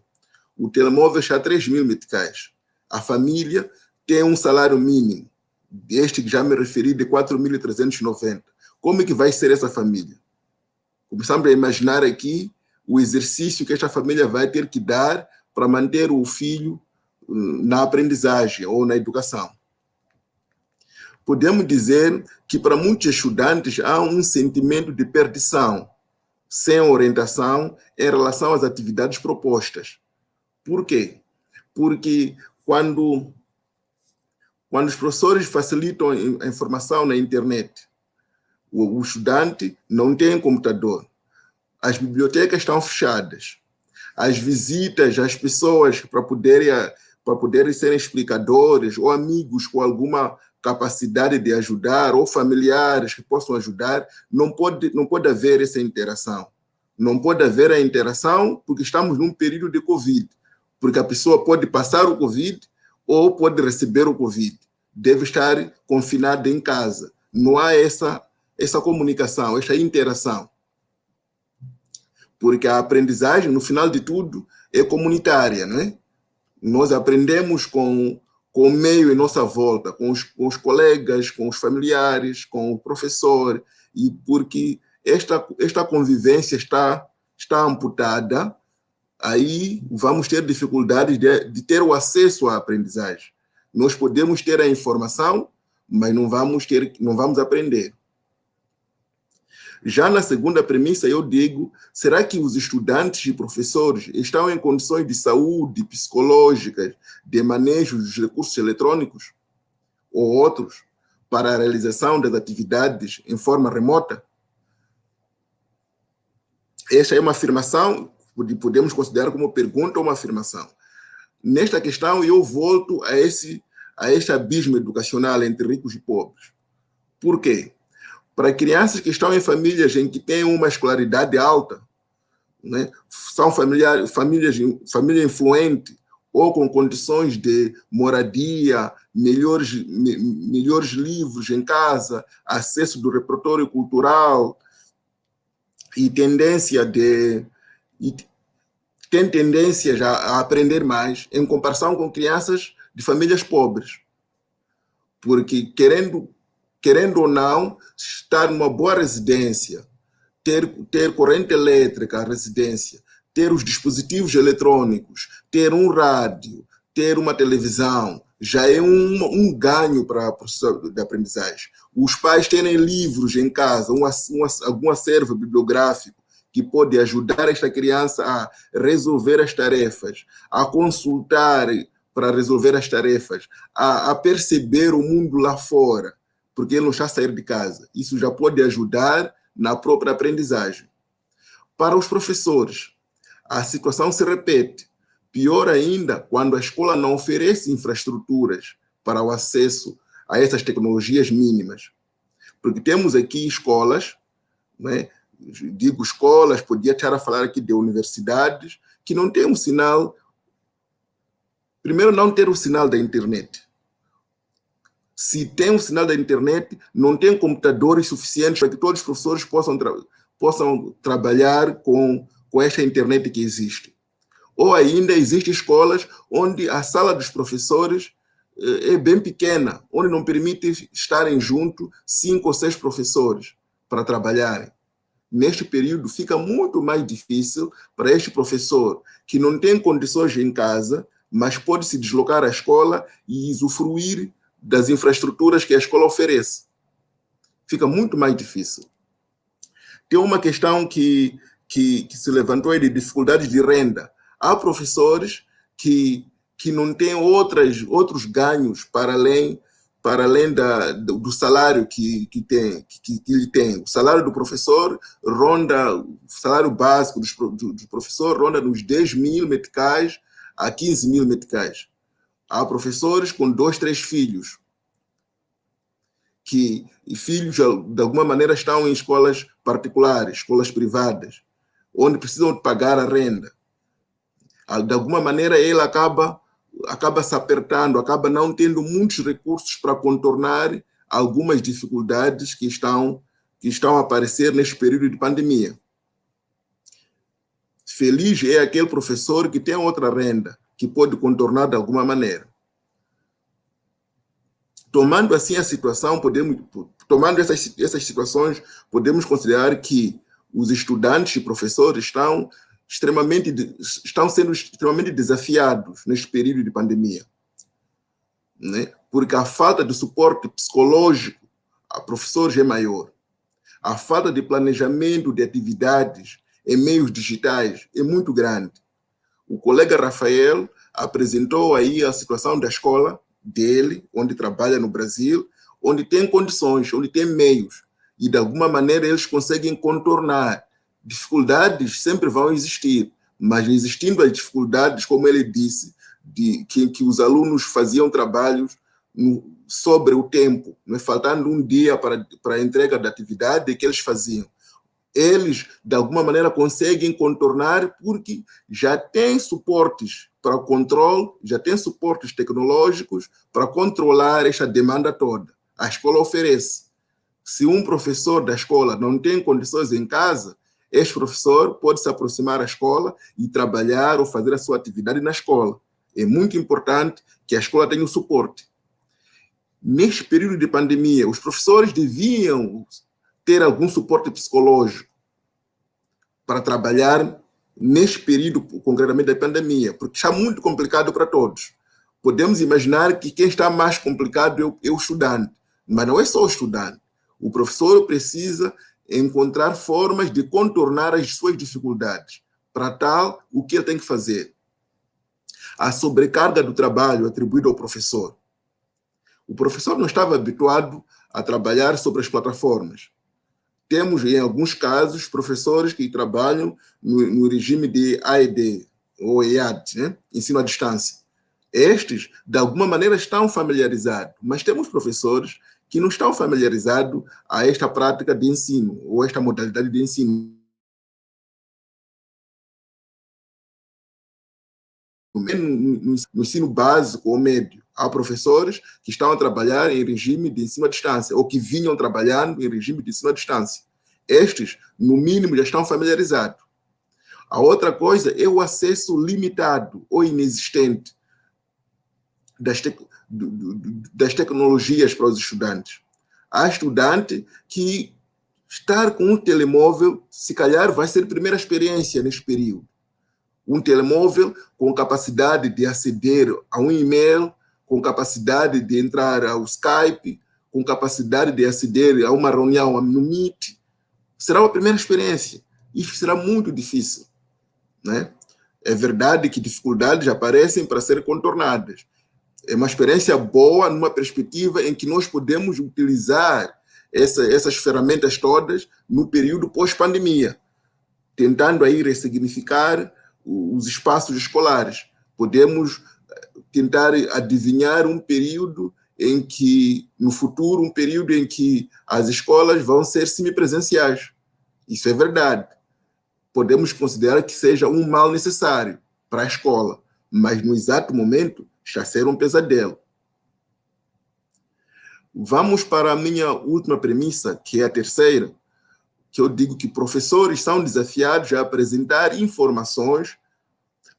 O telemóvel está a 3.000 meticais. A família tem um salário mínimo, este que já me referi, de 4.390. Como é que vai ser essa família? Começamos a imaginar aqui o exercício que esta família vai ter que dar para manter o filho na aprendizagem ou na educação. Podemos dizer que para muitos estudantes há um sentimento de perdição, sem orientação em relação às atividades propostas. Por quê? Porque quando os professores facilitam a informação na internet, o estudante não tem computador, as bibliotecas estão fechadas, as visitas às pessoas para poderem serem explicadores ou amigos com alguma capacidade de ajudar ou familiares que possam ajudar, não pode haver essa interação. Não pode haver a interação porque estamos num período de Covid, porque a pessoa pode passar o Covid ou pode receber o Covid. Deve estar confinada em casa. Não há essa comunicação, essa interação. Porque a aprendizagem, no final de tudo, é comunitária, não é? Nós aprendemos com o meio em nossa volta, com os colegas, com os familiares, com o professor, e porque esta convivência está amputada, aí vamos ter dificuldades de ter o acesso à aprendizagem. Nós podemos ter a informação, mas não vamos aprender. Já na segunda premissa, eu digo, será que os estudantes e professores estão em condições de saúde psicológicas, de manejo dos recursos eletrônicos ou outros para a realização das atividades em forma remota? Esta é uma afirmação, podemos considerar como pergunta ou uma afirmação. Nesta questão, eu volto a este abismo educacional entre ricos e pobres. Por quê? Para crianças que estão em famílias em que têm uma escolaridade alta, né, são família influente ou com condições de moradia, melhores livros em casa, acesso do repertório cultural e tem tendências a aprender mais em comparação com crianças de famílias pobres. Porque, querendo ou não, estar numa boa residência, ter corrente elétrica à residência, ter os dispositivos eletrônicos, ter um rádio, ter uma televisão, já é um ganho para a processo de aprendizagem. Os pais terem livros em casa, algum acervo bibliográfico que pode ajudar esta criança a resolver as tarefas, a consultar para resolver as tarefas, a perceber o mundo lá fora, porque ele não está a sair de casa. Isso já pode ajudar na própria aprendizagem. Para os professores, a situação se repete. Pior ainda, quando a escola não oferece infraestruturas para o acesso a essas tecnologias mínimas. Porque temos aqui escolas, né? Digo escolas, podia estar a falar aqui de universidades, que não têm um sinal. Primeiro, não ter o sinal da internet. Se tem um sinal da internet, não tem computadores suficientes para que todos os professores possam trabalhar com esta internet que existe. Ou ainda existem escolas onde a sala dos professores é bem pequena, onde não permite estarem juntos 5 ou 6 professores para trabalharem. Neste período fica muito mais difícil para este professor que não tem condições em casa, mas pode se deslocar à escola e usufruir das infraestruturas que a escola oferece. Fica muito mais difícil. Tem uma questão que se levantou aí de dificuldades de renda. Há professores que não têm outros ganhos para além do salário que ele tem. O salário do professor o salário básico do professor ronda nos 10.000 meticais a 15 mil meticais. Há professores com 2, 3 filhos, que filhos, de alguma maneira, estão em escolas particulares, escolas privadas, onde precisam pagar a renda. De alguma maneira, ele acaba se apertando, acaba não tendo muitos recursos para contornar algumas dificuldades que estão a aparecer neste período de pandemia. Feliz é aquele professor que tem outra renda, que pode contornar de alguma maneira. Tomando assim a situação, tomando essas situações, podemos considerar que os estudantes e professores estão sendo extremamente desafiados neste período de pandemia, né? Porque a falta de suporte psicológico a professores é maior. A falta de planejamento de atividades em meios digitais é muito grande. O colega Rafael apresentou aí a situação da escola dele, onde trabalha no Brasil, onde tem condições, onde tem meios, e de alguma maneira eles conseguem contornar. Dificuldades sempre vão existir, mas existindo as dificuldades, como ele disse, que os alunos faziam trabalhos sobre o tempo, né, faltando um dia para a entrega da atividade que eles faziam. Eles, de alguma maneira, conseguem contornar porque já têm suportes para o controle, já têm suportes tecnológicos para controlar esta demanda toda. A escola oferece. Se um professor da escola não tem condições em casa, este professor pode se aproximar da escola e trabalhar ou fazer a sua atividade na escola. É muito importante que a escola tenha o suporte. Neste período de pandemia, os professores deviam ter algum suporte psicológico para trabalhar neste período, concretamente, da pandemia, porque está muito complicado para todos. Podemos imaginar que quem está mais complicado é o estudante, mas não é só o estudante. O professor precisa encontrar formas de contornar as suas dificuldades. Para tal, o que ele tem que fazer? A sobrecarga do trabalho atribuída ao professor. O professor não estava habituado a trabalhar sobre as plataformas. Temos, em alguns casos, professores que trabalham no regime de AED, ou EAD, né? Ensino à distância. Estes, de alguma maneira, estão familiarizados, mas temos professores que não estão familiarizados a esta prática de ensino, ou esta modalidade de ensino. No ensino básico ou médio, há professores que estão a trabalhar em regime de ensino à distância, ou que vinham trabalhando em regime de ensino à distância. Estes, no mínimo, já estão familiarizados. A outra coisa é o acesso limitado ou inexistente das tecnologias para os estudantes. Há estudante que estar com um telemóvel, se calhar, vai ser a primeira experiência neste período. Um telemóvel com capacidade de aceder a um e-mail, com capacidade de entrar ao Skype, com capacidade de aceder a uma reunião no Meet. Será a primeira experiência. Isso será muito difícil, né? É verdade que dificuldades aparecem para serem contornadas. É uma experiência boa numa perspectiva em que nós podemos utilizar essas ferramentas todas no período pós-pandemia, tentando aí ressignificar os espaços escolares. Podemos tentar adivinhar um período em que, no futuro, um período em que as escolas vão ser semipresenciais. Isso é verdade. Podemos considerar que seja um mal necessário para a escola, mas no exato momento está a ser um pesadelo. Vamos para a minha última premissa, que é a terceira, que eu digo que professores são desafiados a apresentar informações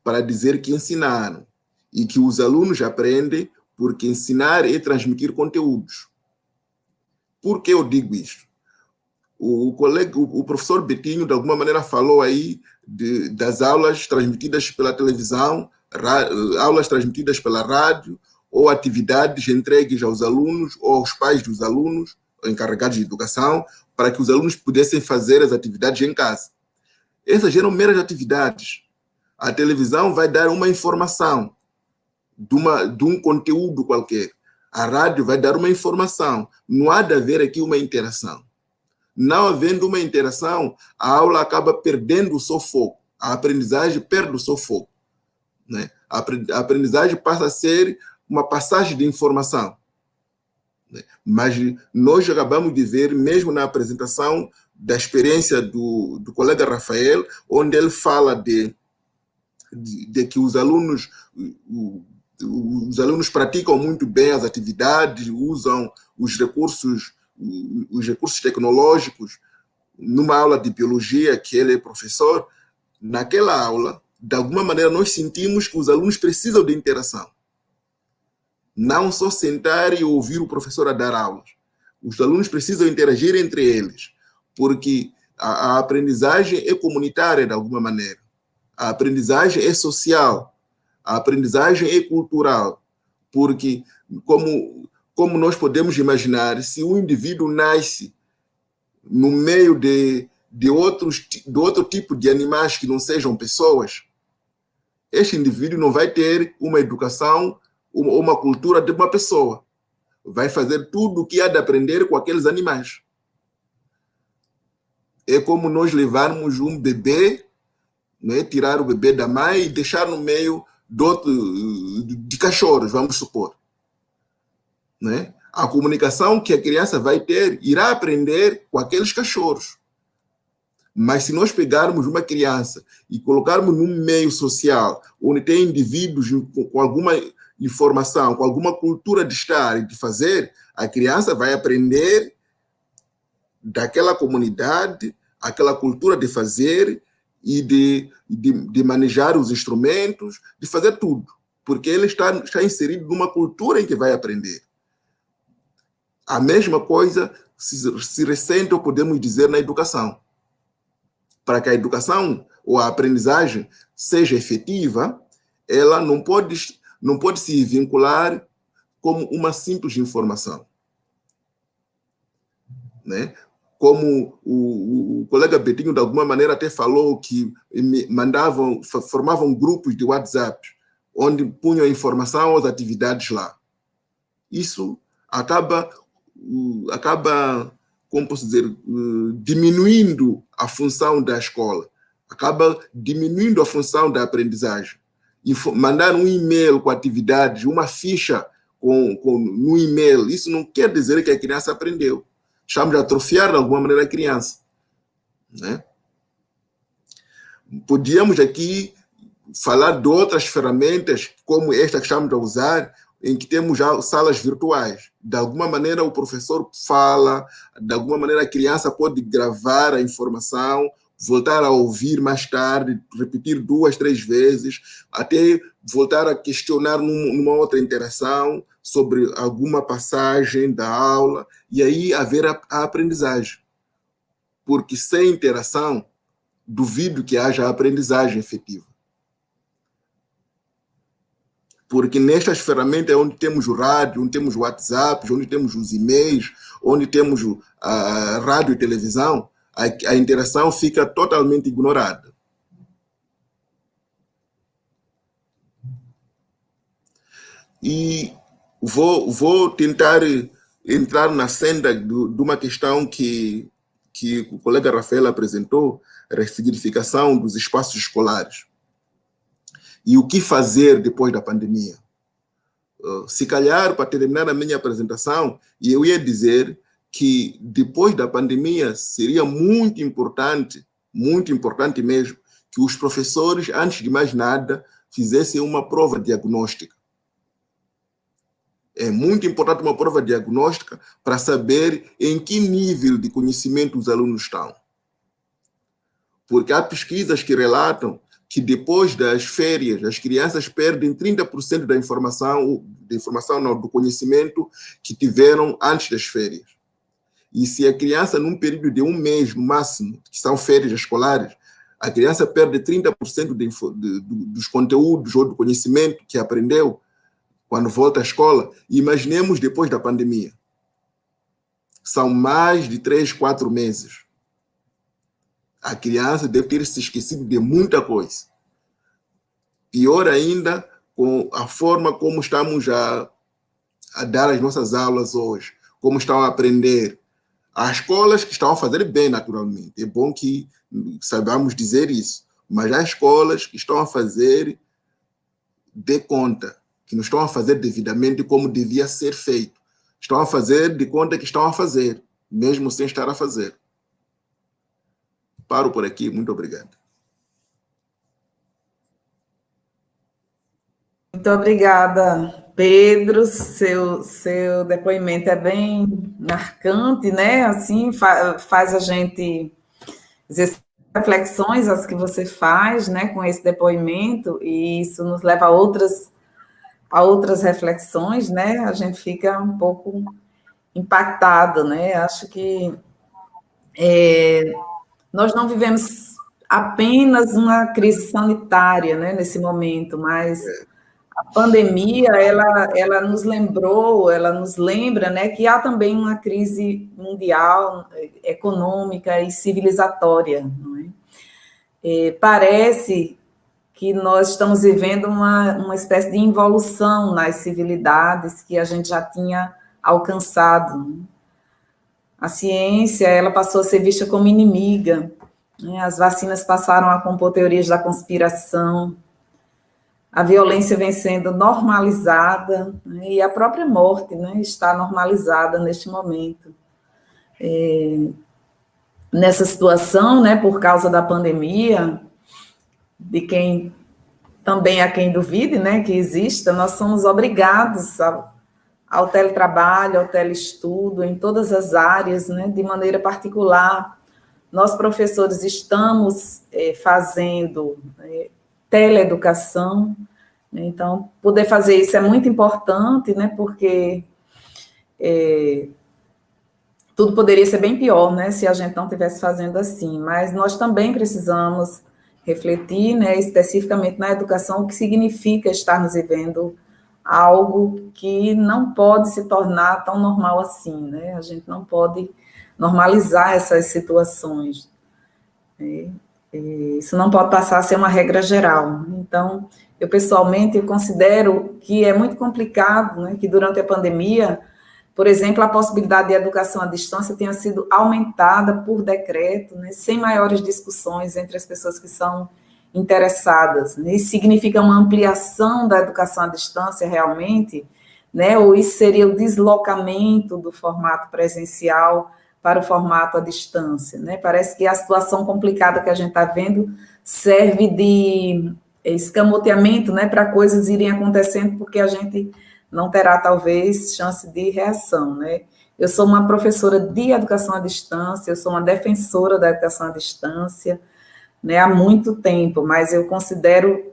para dizer que ensinaram e que os alunos aprendem porque ensinar é transmitir conteúdos. Por que eu digo isso? O professor Betinho, de alguma maneira, falou aí das aulas transmitidas pela televisão, aulas transmitidas pela rádio, ou atividades entregues aos alunos ou aos pais dos alunos, encarregados de educação, para que os alunos pudessem fazer as atividades em casa. Essas eram meras atividades. A televisão vai dar uma informação de um conteúdo qualquer. A rádio vai dar uma informação. Não há de haver aqui uma interação. Não havendo uma interação, a aula acaba perdendo o seu foco. A aprendizagem perde o seu foco, né? A aprendizagem passa a ser uma passagem de informação. Mas nós acabamos de ver, mesmo na apresentação da experiência do colega Rafael, onde ele fala de que os alunos praticam muito bem as atividades, usam os recursos tecnológicos. Numa aula de biologia, que ele é professor, naquela aula, de alguma maneira, nós sentimos que os alunos precisam de interação. Não só sentar e ouvir o professor a dar aulas. Os alunos precisam interagir entre eles, porque a aprendizagem é comunitária, de alguma maneira. A aprendizagem é social. A aprendizagem é cultural. Porque, como nós podemos imaginar, se um indivíduo nasce no meio de outro tipo de animais que não sejam pessoas, este indivíduo não vai ter uma educação, uma cultura de uma pessoa. Vai fazer tudo o que há de aprender com aqueles animais. É como nós levarmos um bebê, né, tirar o bebê da mãe e deixar no meio de cachorros, vamos supor. Né? A comunicação que a criança vai ter irá aprender com aqueles cachorros. Mas se nós pegarmos uma criança e colocarmos num meio social, onde tem indivíduos com alguma informação, com alguma cultura de estar e de fazer, a criança vai aprender daquela comunidade, aquela cultura de fazer e de manejar os instrumentos, de fazer tudo. Porque ele está inserido numa cultura em que vai aprender. A mesma coisa se ressente, ou podemos dizer, na educação. Para que a educação ou a aprendizagem seja efetiva, ela não pode se vincular como uma simples informação. Né? Como o colega Betinho, de alguma maneira, até falou que formavam grupos de WhatsApp, onde punham informação às atividades lá. Isso acaba, como posso dizer, diminuindo a função da escola, acaba diminuindo a função da aprendizagem. Mandar um e-mail com atividades, uma ficha no e-mail, isso não quer dizer que a criança aprendeu. Estamos a atrofiar, de alguma maneira, a criança. Né? Podíamos aqui falar de outras ferramentas, como esta que estamos a usar, em que temos já salas virtuais. De alguma maneira, o professor fala, de alguma maneira, a criança pode gravar a informação, voltar a ouvir mais tarde, repetir 2, 3 vezes, até voltar a questionar numa outra interação sobre alguma passagem da aula, e aí haver a aprendizagem. Porque sem interação, duvido que haja aprendizagem efetiva. Porque nestas ferramentas onde temos o rádio, onde temos o WhatsApp, onde temos os e-mails, onde temos a rádio e televisão, a interação fica totalmente ignorada. E vou tentar entrar na senda de uma questão que o colega Rafael apresentou, a ressignificação dos espaços escolares. E o que fazer depois da pandemia? Se calhar, para terminar a minha apresentação, eu ia dizer que depois da pandemia seria muito importante mesmo, que os professores, antes de mais nada, fizessem uma prova diagnóstica. É muito importante uma prova diagnóstica para saber em que nível de conhecimento os alunos estão. Porque há pesquisas que relatam que depois das férias, as crianças perdem 30% do conhecimento que tiveram antes das férias. E se a criança, num período de 1 mês, no máximo, que são férias escolares, a criança perde 30% dos conteúdos ou do conhecimento que aprendeu quando volta à escola, imaginemos depois da pandemia. São mais de 3, 4 meses. A criança deve ter se esquecido de muita coisa. Pior ainda, com a forma como estamos a dar as nossas aulas hoje, como estão a aprender. Há escolas que estão a fazer bem, naturalmente. É bom que saibamos dizer isso. Mas há escolas que estão a fazer dê conta que não estão a fazer devidamente como devia ser feito. Estão a fazer de conta que estão a fazer, mesmo sem estar a fazer. Paro por aqui. Muito obrigado. Muito obrigada, Pedro. Seu depoimento é bem marcante, né? Assim, faz a gente dizer reflexões as que você faz, né, com esse depoimento, e isso nos leva a outras reflexões, né? A gente fica um pouco impactado, né? Acho que nós não vivemos apenas uma crise sanitária, né, nesse momento, mas a pandemia, ela nos lembrou, ela nos lembra, né, que há também uma crise mundial, econômica e civilizatória, não é? Parece que nós estamos vivendo uma espécie de involução nas civilidades que a gente já tinha alcançado. A ciência, ela passou a ser vista como inimiga, né? As vacinas passaram a compor teorias da conspiração, a violência vem sendo normalizada, né? E a própria morte, né, está normalizada neste momento. Nessa situação, né, por causa da pandemia, de quem também há quem duvide, né, que exista, nós somos obrigados ao teletrabalho, ao teleestudo, em todas as áreas, né, de maneira particular. Nós, professores, estamos fazendo teleeducação, né, então, poder fazer isso é muito importante, né, porque tudo poderia ser bem pior, né, se a gente não estivesse fazendo assim, mas nós também precisamos refletir, né, especificamente na educação, o que significa estarmos vivendo algo que não pode se tornar tão normal assim, né? A gente não pode normalizar essas situações. Isso não pode passar a ser uma regra geral. Então, eu pessoalmente considero que é muito complicado, né, que durante a pandemia, por exemplo, a possibilidade de educação à distância tenha sido aumentada por decreto, né, sem maiores discussões entre as pessoas que são interessadas. Né? Isso significa uma ampliação da educação à distância realmente, né, ou isso seria o deslocamento do formato presencial para o formato à distância, né? Parece que a situação complicada que a gente está vendo serve de escamoteamento, né, para coisas irem acontecendo, porque a gente não terá, talvez, chance de reação, né? Eu sou uma professora de educação à distância, eu sou uma defensora da educação à distância, né, há muito tempo, mas eu considero,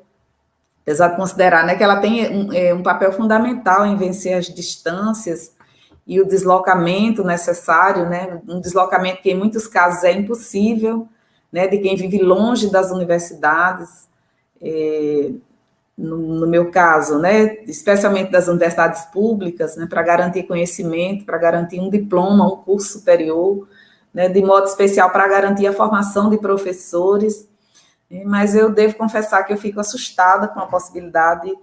apesar de considerar, né, que ela tem um papel fundamental em vencer as distâncias e o deslocamento necessário, né, um deslocamento que em muitos casos é impossível, né, de quem vive longe das universidades, no meu caso, né, especialmente das universidades públicas, né, para garantir conhecimento, para garantir um diploma, um curso superior, né, de modo especial para garantir a formação de professores, mas eu devo confessar que eu fico assustada com a possibilidade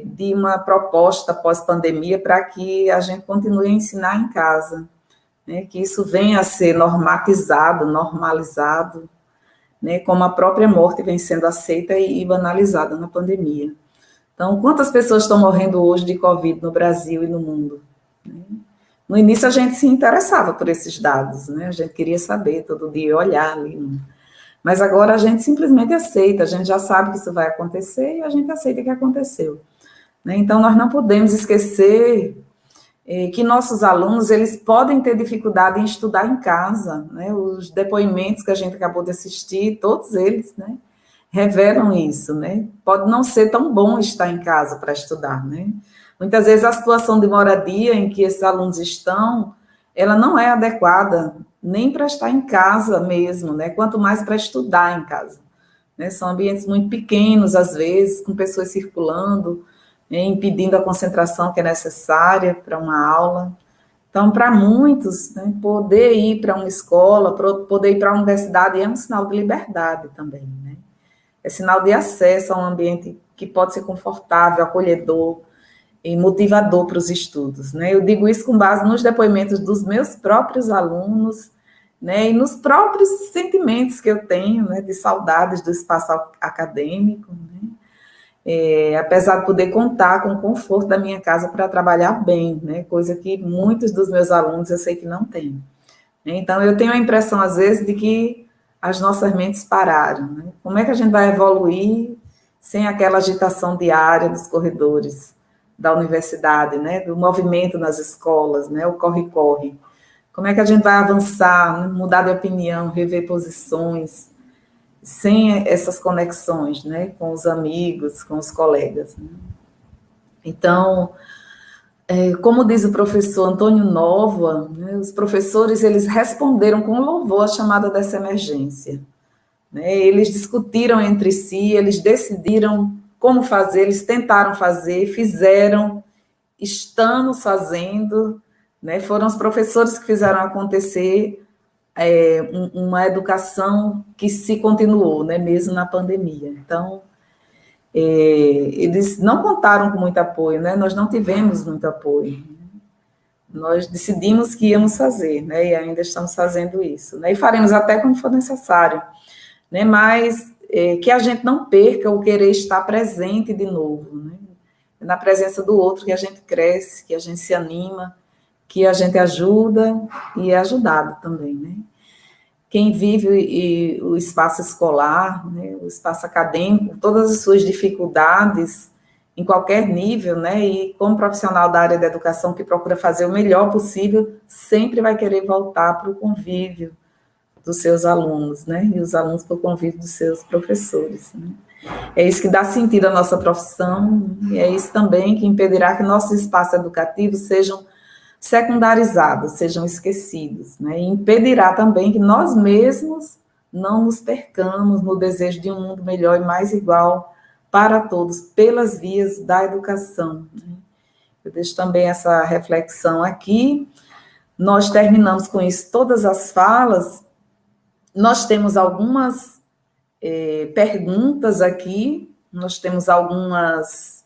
de uma proposta pós-pandemia para que a gente continue a ensinar em casa, né, que isso venha a ser normatizado, normalizado, né, como a própria morte vem sendo aceita e banalizada na pandemia. Então, quantas pessoas estão morrendo hoje de Covid no Brasil e no mundo? No início, a gente se interessava por esses dados, né? A gente queria saber todo dia, olhar ali. Mas agora a gente simplesmente aceita, a gente já sabe que isso vai acontecer e a gente aceita que aconteceu. Né? Então, nós não podemos esquecer que nossos alunos, eles podem ter dificuldade em estudar em casa, né? Os depoimentos que a gente acabou de assistir, todos eles, né, revelam isso, né? Pode não ser tão bom estar em casa para estudar, né? Muitas vezes a situação de moradia em que esses alunos estão, ela não é adequada nem para estar em casa mesmo, né? Quanto mais para estudar em casa, né? São ambientes muito pequenos, às vezes, com pessoas circulando, né, impedindo a concentração que é necessária para uma aula. Então, para muitos, né, poder ir para uma escola, poder ir para a universidade é um sinal de liberdade também, né? É sinal de acesso a um ambiente que pode ser confortável, acolhedor e motivador para os estudos, né? Eu digo isso com base nos depoimentos dos meus próprios alunos, né, e nos próprios sentimentos que eu tenho, né, de saudades do espaço acadêmico, né? apesar de poder contar com o conforto da minha casa para trabalhar bem, né? Coisa que muitos dos meus alunos eu sei que não têm. Então, eu tenho a impressão, às vezes, de que as nossas mentes pararam, né? Como é que a gente vai evoluir sem aquela agitação diária dos corredores da universidade, né? Do movimento nas escolas, né? O corre-corre. Como é que a gente vai avançar, né? Mudar de opinião, rever posições, sem essas conexões, né? Com os amigos, com os colegas, né? Então, como diz o professor Antônio Nova, né, os professores eles responderam com louvor à chamada dessa emergência. Né? Eles discutiram entre si, eles decidiram como fazer, eles tentaram fazer, fizeram, estamos fazendo, né? Foram os professores que fizeram acontecer uma educação que se continuou, né? Mesmo na pandemia. Então, eles não contaram com muito apoio, né? Nós não tivemos muito apoio. Nós decidimos que íamos fazer, né? E ainda estamos fazendo isso, né? E faremos até quando for necessário, né? Mas que a gente não perca o querer estar presente de novo, né? Na presença do outro que a gente cresce, que a gente se anima, que a gente ajuda e é ajudado também, né? Quem vive o espaço escolar, né, o espaço acadêmico, todas as suas dificuldades, em qualquer nível, né, e como profissional da área da educação que procura fazer o melhor possível, sempre vai querer voltar para o convívio dos seus alunos, né, e os alunos para o convívio dos seus professores, né. É isso que dá sentido à nossa profissão, e é isso também que impedirá que nossos espaços educativos sejam secundarizados, sejam esquecidos, né? E impedirá também que nós mesmos não nos percamos no desejo de um mundo melhor e mais igual para todos, pelas vias da educação, né? Eu deixo também essa reflexão aqui. Nós terminamos com isso todas as falas. Nós temos algumas perguntas aqui, nós temos algumas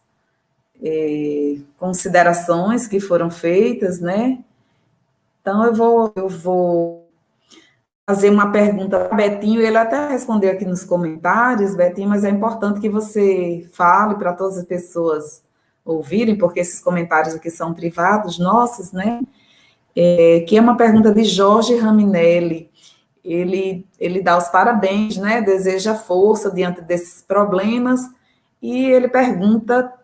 considerações que foram feitas, né? Então, eu vou fazer uma pergunta para o Betinho, ele até respondeu aqui nos comentários, Betinho, mas é importante que você fale para todas as pessoas ouvirem, porque esses comentários aqui são privados nossos, né? Que é uma pergunta de Jorge Raminelli. Ele dá os parabéns, né? Deseja força diante desses problemas, e ele pergunta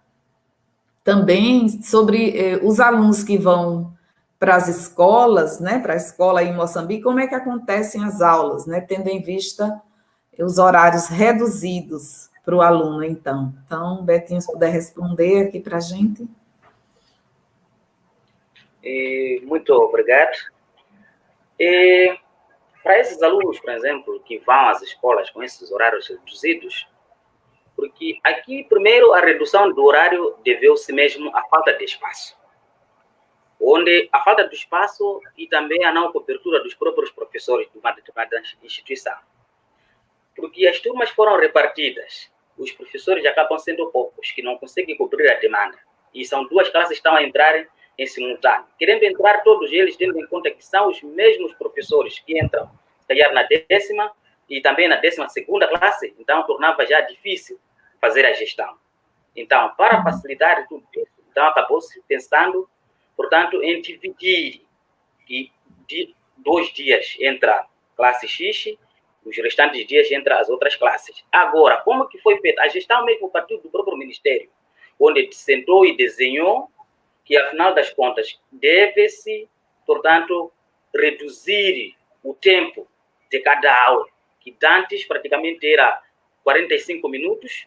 também sobre os alunos que vão para as escolas, né, para a escola em Moçambique, como é que acontecem as aulas, né, tendo em vista os horários reduzidos para o aluno, então. Então, Betinho, se puder responder aqui para a gente. Muito obrigado. Para esses alunos, por exemplo, que vão às escolas com esses horários reduzidos, porque aqui, primeiro, a redução do horário deveu-se mesmo à falta de espaço. Onde a falta de espaço e também a não cobertura dos próprios professores de uma determinada instituição. Porque as turmas foram repartidas, os professores acabam sendo poucos, que não conseguem cobrir a demanda. E são duas classes que estão a entrar em simultâneo. Querendo entrar todos eles, tendo em conta que são os mesmos professores que entram, se calhar na 10ª e também na 12ª classe, então tornava já difícil fazer a gestão. Então, para facilitar tudo isso, então acabou-se pensando, portanto, em dividir, e de 2 dias entra a classe X, os restantes dias entra as outras classes. Agora, como que foi feita? A gestão mesmo partiu do próprio Ministério, onde sentou e desenhou que, afinal das contas, deve-se, portanto, reduzir o tempo de cada aula, que antes praticamente era 45 minutos,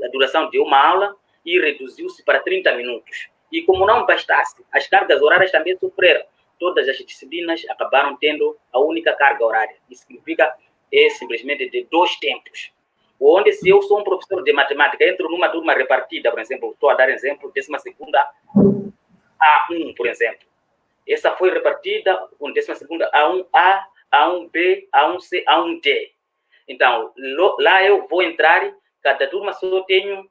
a duração de uma aula, e reduziu-se para 30 minutos. E como não bastasse, as cargas horárias também sofreram. Todas as disciplinas acabaram tendo a única carga horária. Isso significa simplesmente de 2 tempos. Onde, se eu sou um professor de matemática, entro numa turma repartida, por exemplo, estou a dar exemplo, 12ª A1, por exemplo. Essa foi repartida com 12ª A1A, A1B, A1C, A1D. Então, lá eu vou entrar, cada turma só tenho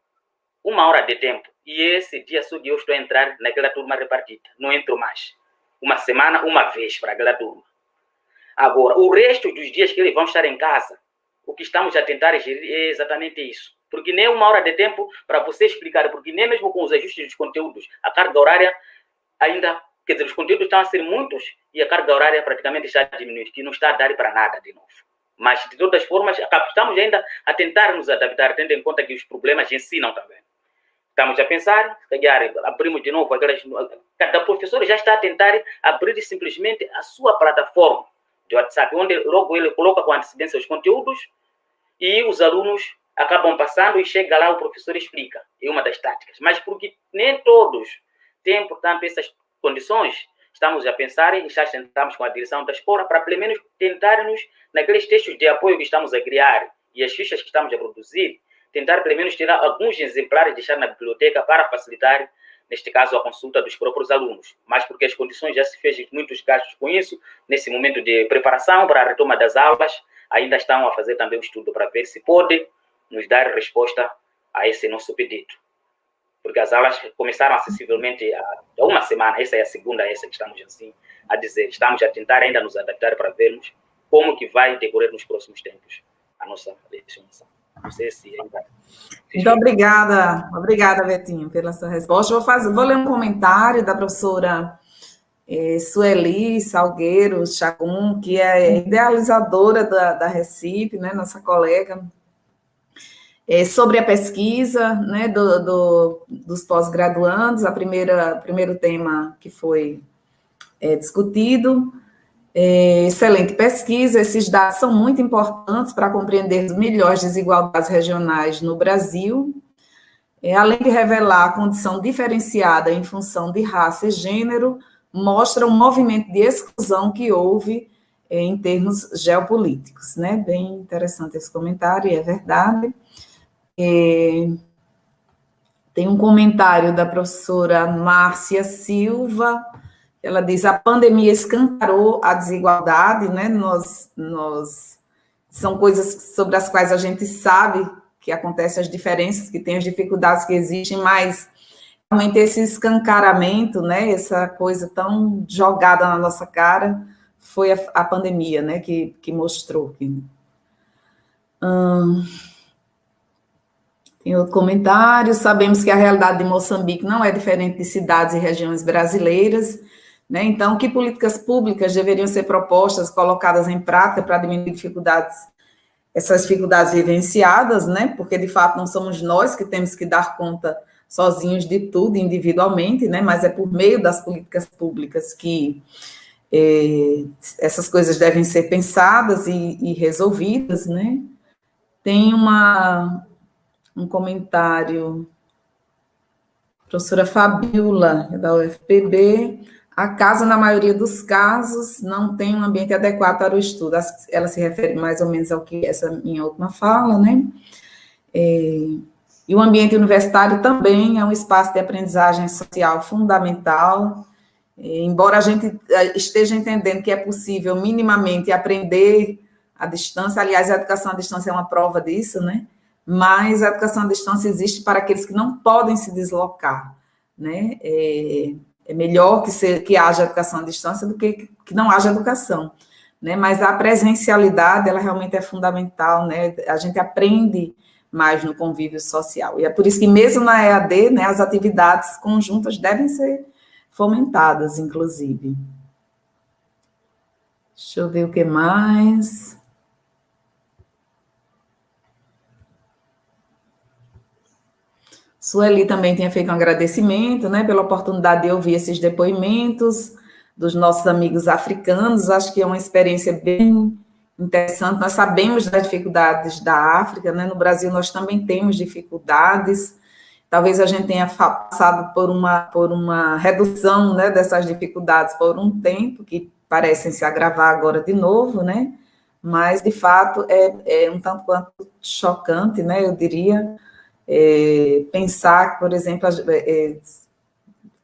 1 hora de tempo. E esse dia só eu estou a entrar naquela turma repartida. Não entro mais. Uma semana, uma vez para aquela turma. Agora, o resto dos dias que eles vão estar em casa, o que estamos a tentar gerir é exatamente isso. porque nem 1 hora de tempo para você explicar, porque nem mesmo com os ajustes dos conteúdos, a carga horária ainda, quer dizer, os conteúdos estão a ser muitos e a carga horária praticamente está a diminuir, que não está a dar para nada de novo. Mas, de todas as formas, estamos ainda a tentar nos adaptar, tendo em conta que os problemas ensinam também. Estamos a pensar, se calhar, abrimos de novo cada professor já está a tentar abrir simplesmente a sua plataforma de WhatsApp, onde logo ele coloca com antecedência os conteúdos e os alunos acabam passando e chega lá, o professor explica. É uma das táticas. Mas porque nem todos têm, portanto, essas condições, estamos a pensar e já sentamos com a direção da escola para, pelo menos, tentarmos, naqueles textos de apoio que estamos a criar e as fichas que estamos a produzir, tentar, pelo menos, tirar alguns exemplares e deixar na biblioteca para facilitar, neste caso, a consulta dos próprios alunos. Mas porque as condições já se fez muitos gastos com isso, nesse momento de preparação para a retoma das aulas, ainda estão a fazer também um estudo para ver se pode nos dar resposta a esse nosso pedido. Porque as aulas começaram acessivelmente há 1 semana, essa é a segunda, essa que estamos assim a dizer. Estamos a tentar ainda nos adaptar para vermos como que vai decorrer nos próximos tempos a nossa legislação. Não sei se ainda... Muito obrigada, Betinho, pela sua resposta. Vou ler um comentário da professora Sueli Salgueiro Chagum, que é idealizadora da Recife, né, nossa colega, sobre a pesquisa, né, dos pós-graduandos, primeiro tema que foi discutido. Excelente pesquisa, esses dados são muito importantes para compreender melhor as desigualdades regionais no Brasil, além de revelar a condição diferenciada em função de raça e gênero, mostra um movimento de exclusão que houve em termos geopolíticos, né? Bem interessante esse comentário, é verdade. Tem um comentário da professora Márcia Silva. Ela diz: a pandemia escancarou a desigualdade, né? São coisas sobre as quais a gente sabe que acontecem as diferenças, que tem as dificuldades que existem, mas realmente esse escancaramento, né? Essa coisa tão jogada na nossa cara, foi a pandemia, né? Que mostrou. Tem outro comentário: sabemos que a realidade de Moçambique não é diferente de cidades e regiões brasileiras, né? Então, que políticas públicas deveriam ser propostas, colocadas em prática para diminuir essas dificuldades vivenciadas, né? Porque, de fato, não somos nós que temos que dar conta sozinhos de tudo, individualmente, né? Mas é por meio das políticas públicas que essas coisas devem ser pensadas e resolvidas, né? Tem um comentário, professora Fabiola, da UFPB: a casa, na maioria dos casos, não tem um ambiente adequado para o estudo. Ela se refere mais ou menos ao que essa minha última fala, né? E o ambiente universitário também é um espaço de aprendizagem social fundamental, embora a gente esteja entendendo que é possível minimamente aprender à distância. Aliás, a educação à distância é uma prova disso, né? Mas a educação à distância existe para aqueles que não podem se deslocar, né? É melhor que haja educação à distância do que não haja educação, né? Mas a presencialidade, ela realmente é fundamental, né? A gente aprende mais no convívio social. E é por isso que, mesmo na EAD, né, as atividades conjuntas devem ser fomentadas, inclusive. Deixa eu ver o que mais. Sueli também tinha feito um agradecimento, né, pela oportunidade de ouvir esses depoimentos dos nossos amigos africanos. Acho que é uma experiência bem interessante. Nós sabemos das dificuldades da África, né? No Brasil nós também temos dificuldades. Talvez a gente tenha passado por uma redução, né, dessas dificuldades por um tempo, que parecem se agravar agora de novo, né? Mas, de fato, é um tanto quanto chocante, né, eu diria, pensar que, por exemplo,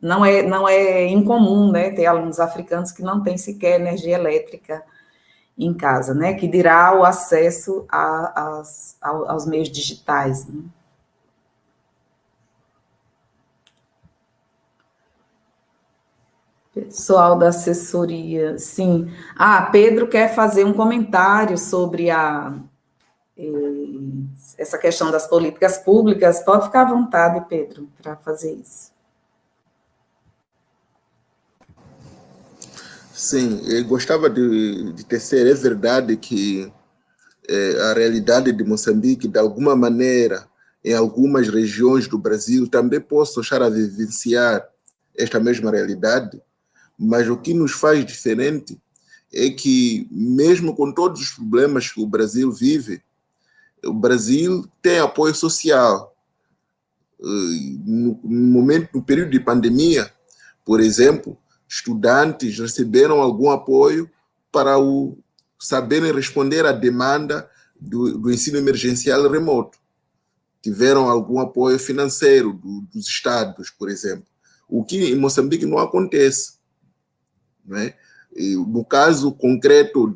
não é incomum, né, ter alunos africanos que não têm sequer energia elétrica em casa, né, que dirá o acesso aos meios digitais, né? Pessoal da assessoria, sim. Pedro quer fazer um comentário sobre essa questão das políticas públicas, pode ficar à vontade, Pedro, para fazer isso. Sim, eu gostava de tecer. É verdade que a realidade de Moçambique, de alguma maneira, em algumas regiões do Brasil, também posso estar a vivenciar esta mesma realidade, mas o que nos faz diferente é que, mesmo com todos os problemas que o Brasil vive, o Brasil tem apoio social. No período de pandemia, por exemplo, estudantes receberam algum apoio para saberem responder à demanda do ensino emergencial remoto. Tiveram algum apoio financeiro dos estados, por exemplo, o que em Moçambique não acontece. Não é? No caso concreto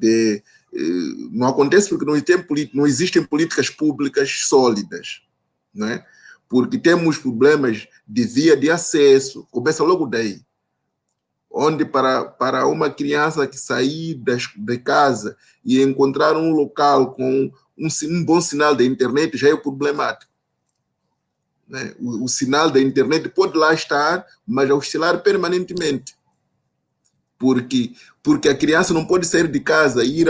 não acontece porque não existem políticas públicas sólidas, não é? Porque temos problemas de via de acesso, começa logo daí, onde para uma criança que sair de casa e encontrar um local com um bom sinal da internet já é problemático. Né? O sinal da internet pode lá estar, mas oscilar permanentemente. Porque a criança não pode sair de casa e ir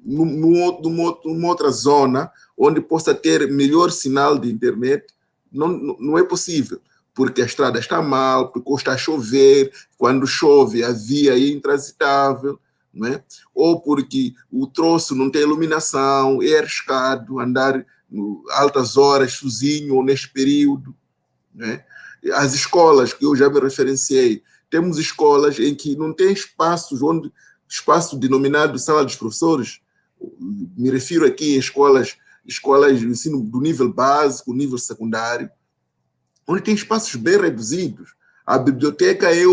numa outra zona onde possa ter melhor sinal de internet. Não é possível, porque a estrada está mal, porque está a chover, quando chove a via é intransitável, não é? Ou porque o troço não tem iluminação, é arriscado andar altas horas sozinho ou neste período. Não é? As escolas, que eu já me referenciei, temos escolas em que não tem espaço denominado sala dos professores. Me refiro aqui a escolas de ensino do nível básico, nível secundário, onde tem espaços bem reduzidos. A biblioteca é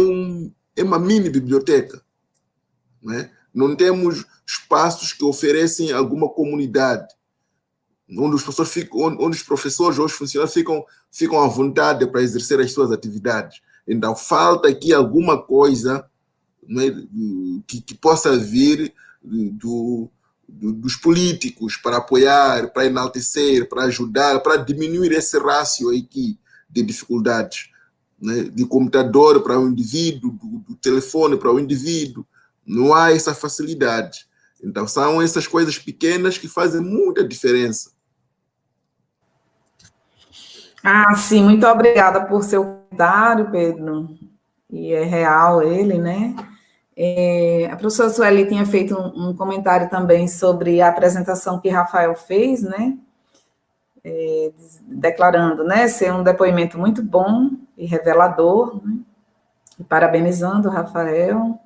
uma mini biblioteca. Não é? Não temos espaços que oferecem alguma comunidade, onde os professores ou os funcionários ficam à vontade para exercer as suas atividades. Então, falta aqui alguma coisa, né, que possa vir dos políticos para apoiar, para enaltecer, para ajudar, para diminuir esse rácio aqui de dificuldades, né, de computador para o indivíduo, do telefone para o indivíduo. Não há essa facilidade. Então, são essas coisas pequenas que fazem muita diferença. Sim, muito obrigada por seu comentário, Pedro. E é real ele, né? A professora Sueli tinha feito um comentário também sobre a apresentação que Rafael fez, né? Declarando, né, ser um depoimento muito bom e revelador, né? E parabenizando o Rafael.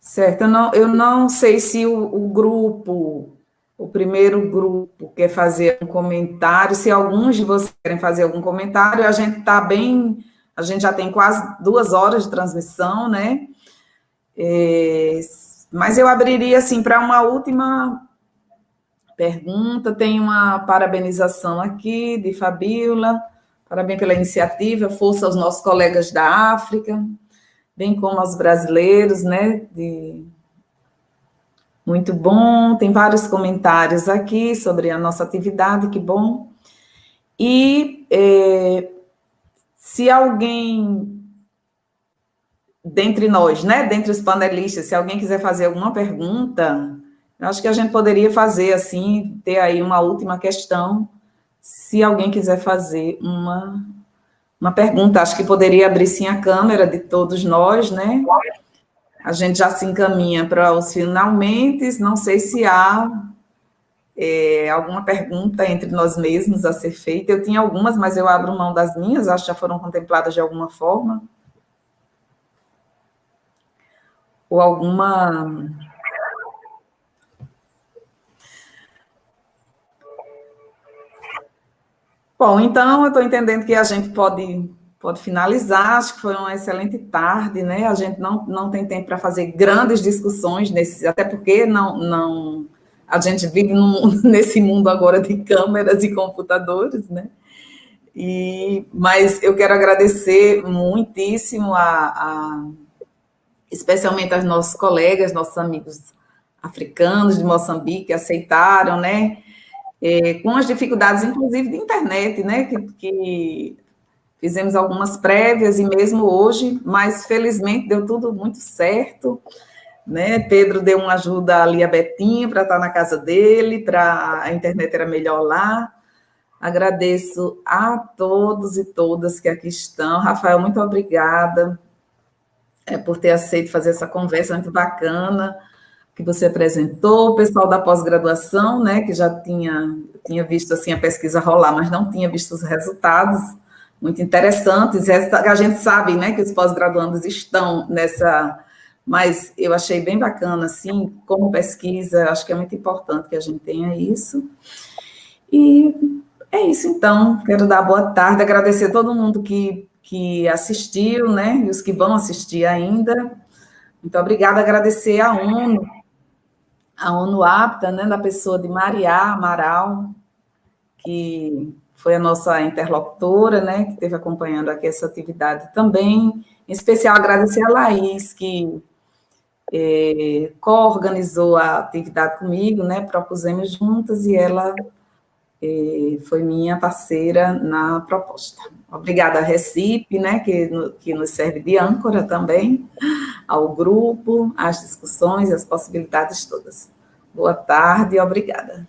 Certo, eu não sei se o primeiro grupo quer fazer um comentário, se alguns de vocês querem fazer algum comentário, a gente já tem quase 2 horas de transmissão, né? Mas eu abriria, assim, para uma última pergunta. Tem uma parabenização aqui de Fabíola, parabéns pela iniciativa, força aos nossos colegas da África, bem como aos brasileiros, né? Muito bom, tem vários comentários aqui sobre a nossa atividade, que bom. E se alguém, dentre nós, né, dentre os panelistas, se alguém quiser fazer alguma pergunta, eu acho que a gente poderia fazer assim, ter aí uma última questão, se alguém quiser fazer uma pergunta, acho que poderia abrir sim a câmera de todos nós, né? A gente já se encaminha para os finalmente, não sei se há alguma pergunta entre nós mesmos a ser feita. Eu tinha algumas, mas eu abro mão das minhas, acho que já foram contempladas de alguma forma. Ou alguma... Bom, então eu estou entendendo que a gente pode finalizar. Acho que foi uma excelente tarde, né? A gente não tem tempo para fazer grandes discussões, até porque a gente vive nesse mundo agora de câmeras e computadores, né? Mas eu quero agradecer muitíssimo especialmente aos nossos colegas, nossos amigos africanos de Moçambique, que aceitaram, né, com as dificuldades, inclusive, de internet, né, que fizemos algumas prévias, e mesmo hoje, mas felizmente deu tudo muito certo, né, Pedro deu uma ajuda ali a Betinho para estar na casa dele, para a internet era melhor lá. Agradeço a todos e todas que aqui estão. Rafael, muito obrigada por ter aceito fazer essa conversa muito bacana que você apresentou. O pessoal da pós-graduação, né, que já tinha visto assim a pesquisa rolar, mas não tinha visto os resultados muito interessantes. A gente sabe, né, que os pós-graduandos estão nessa, mas eu achei bem bacana, assim, como pesquisa, acho que é muito importante que a gente tenha isso. E é isso, então. Quero dar boa tarde, agradecer a todo mundo que assistiu, né, e os que vão assistir ainda. Muito obrigada, agradecer a ONU Apta, né, da pessoa de Maria Amaral, que foi a nossa interlocutora, né, que esteve acompanhando aqui essa atividade também. Em especial, agradecer a Laís, que co-organizou a atividade comigo, né, propusemos juntas, e ela foi minha parceira na proposta. Obrigada à Recipe, né, que nos serve de âncora também, ao grupo, às discussões, às possibilidades todas. Boa tarde e obrigada.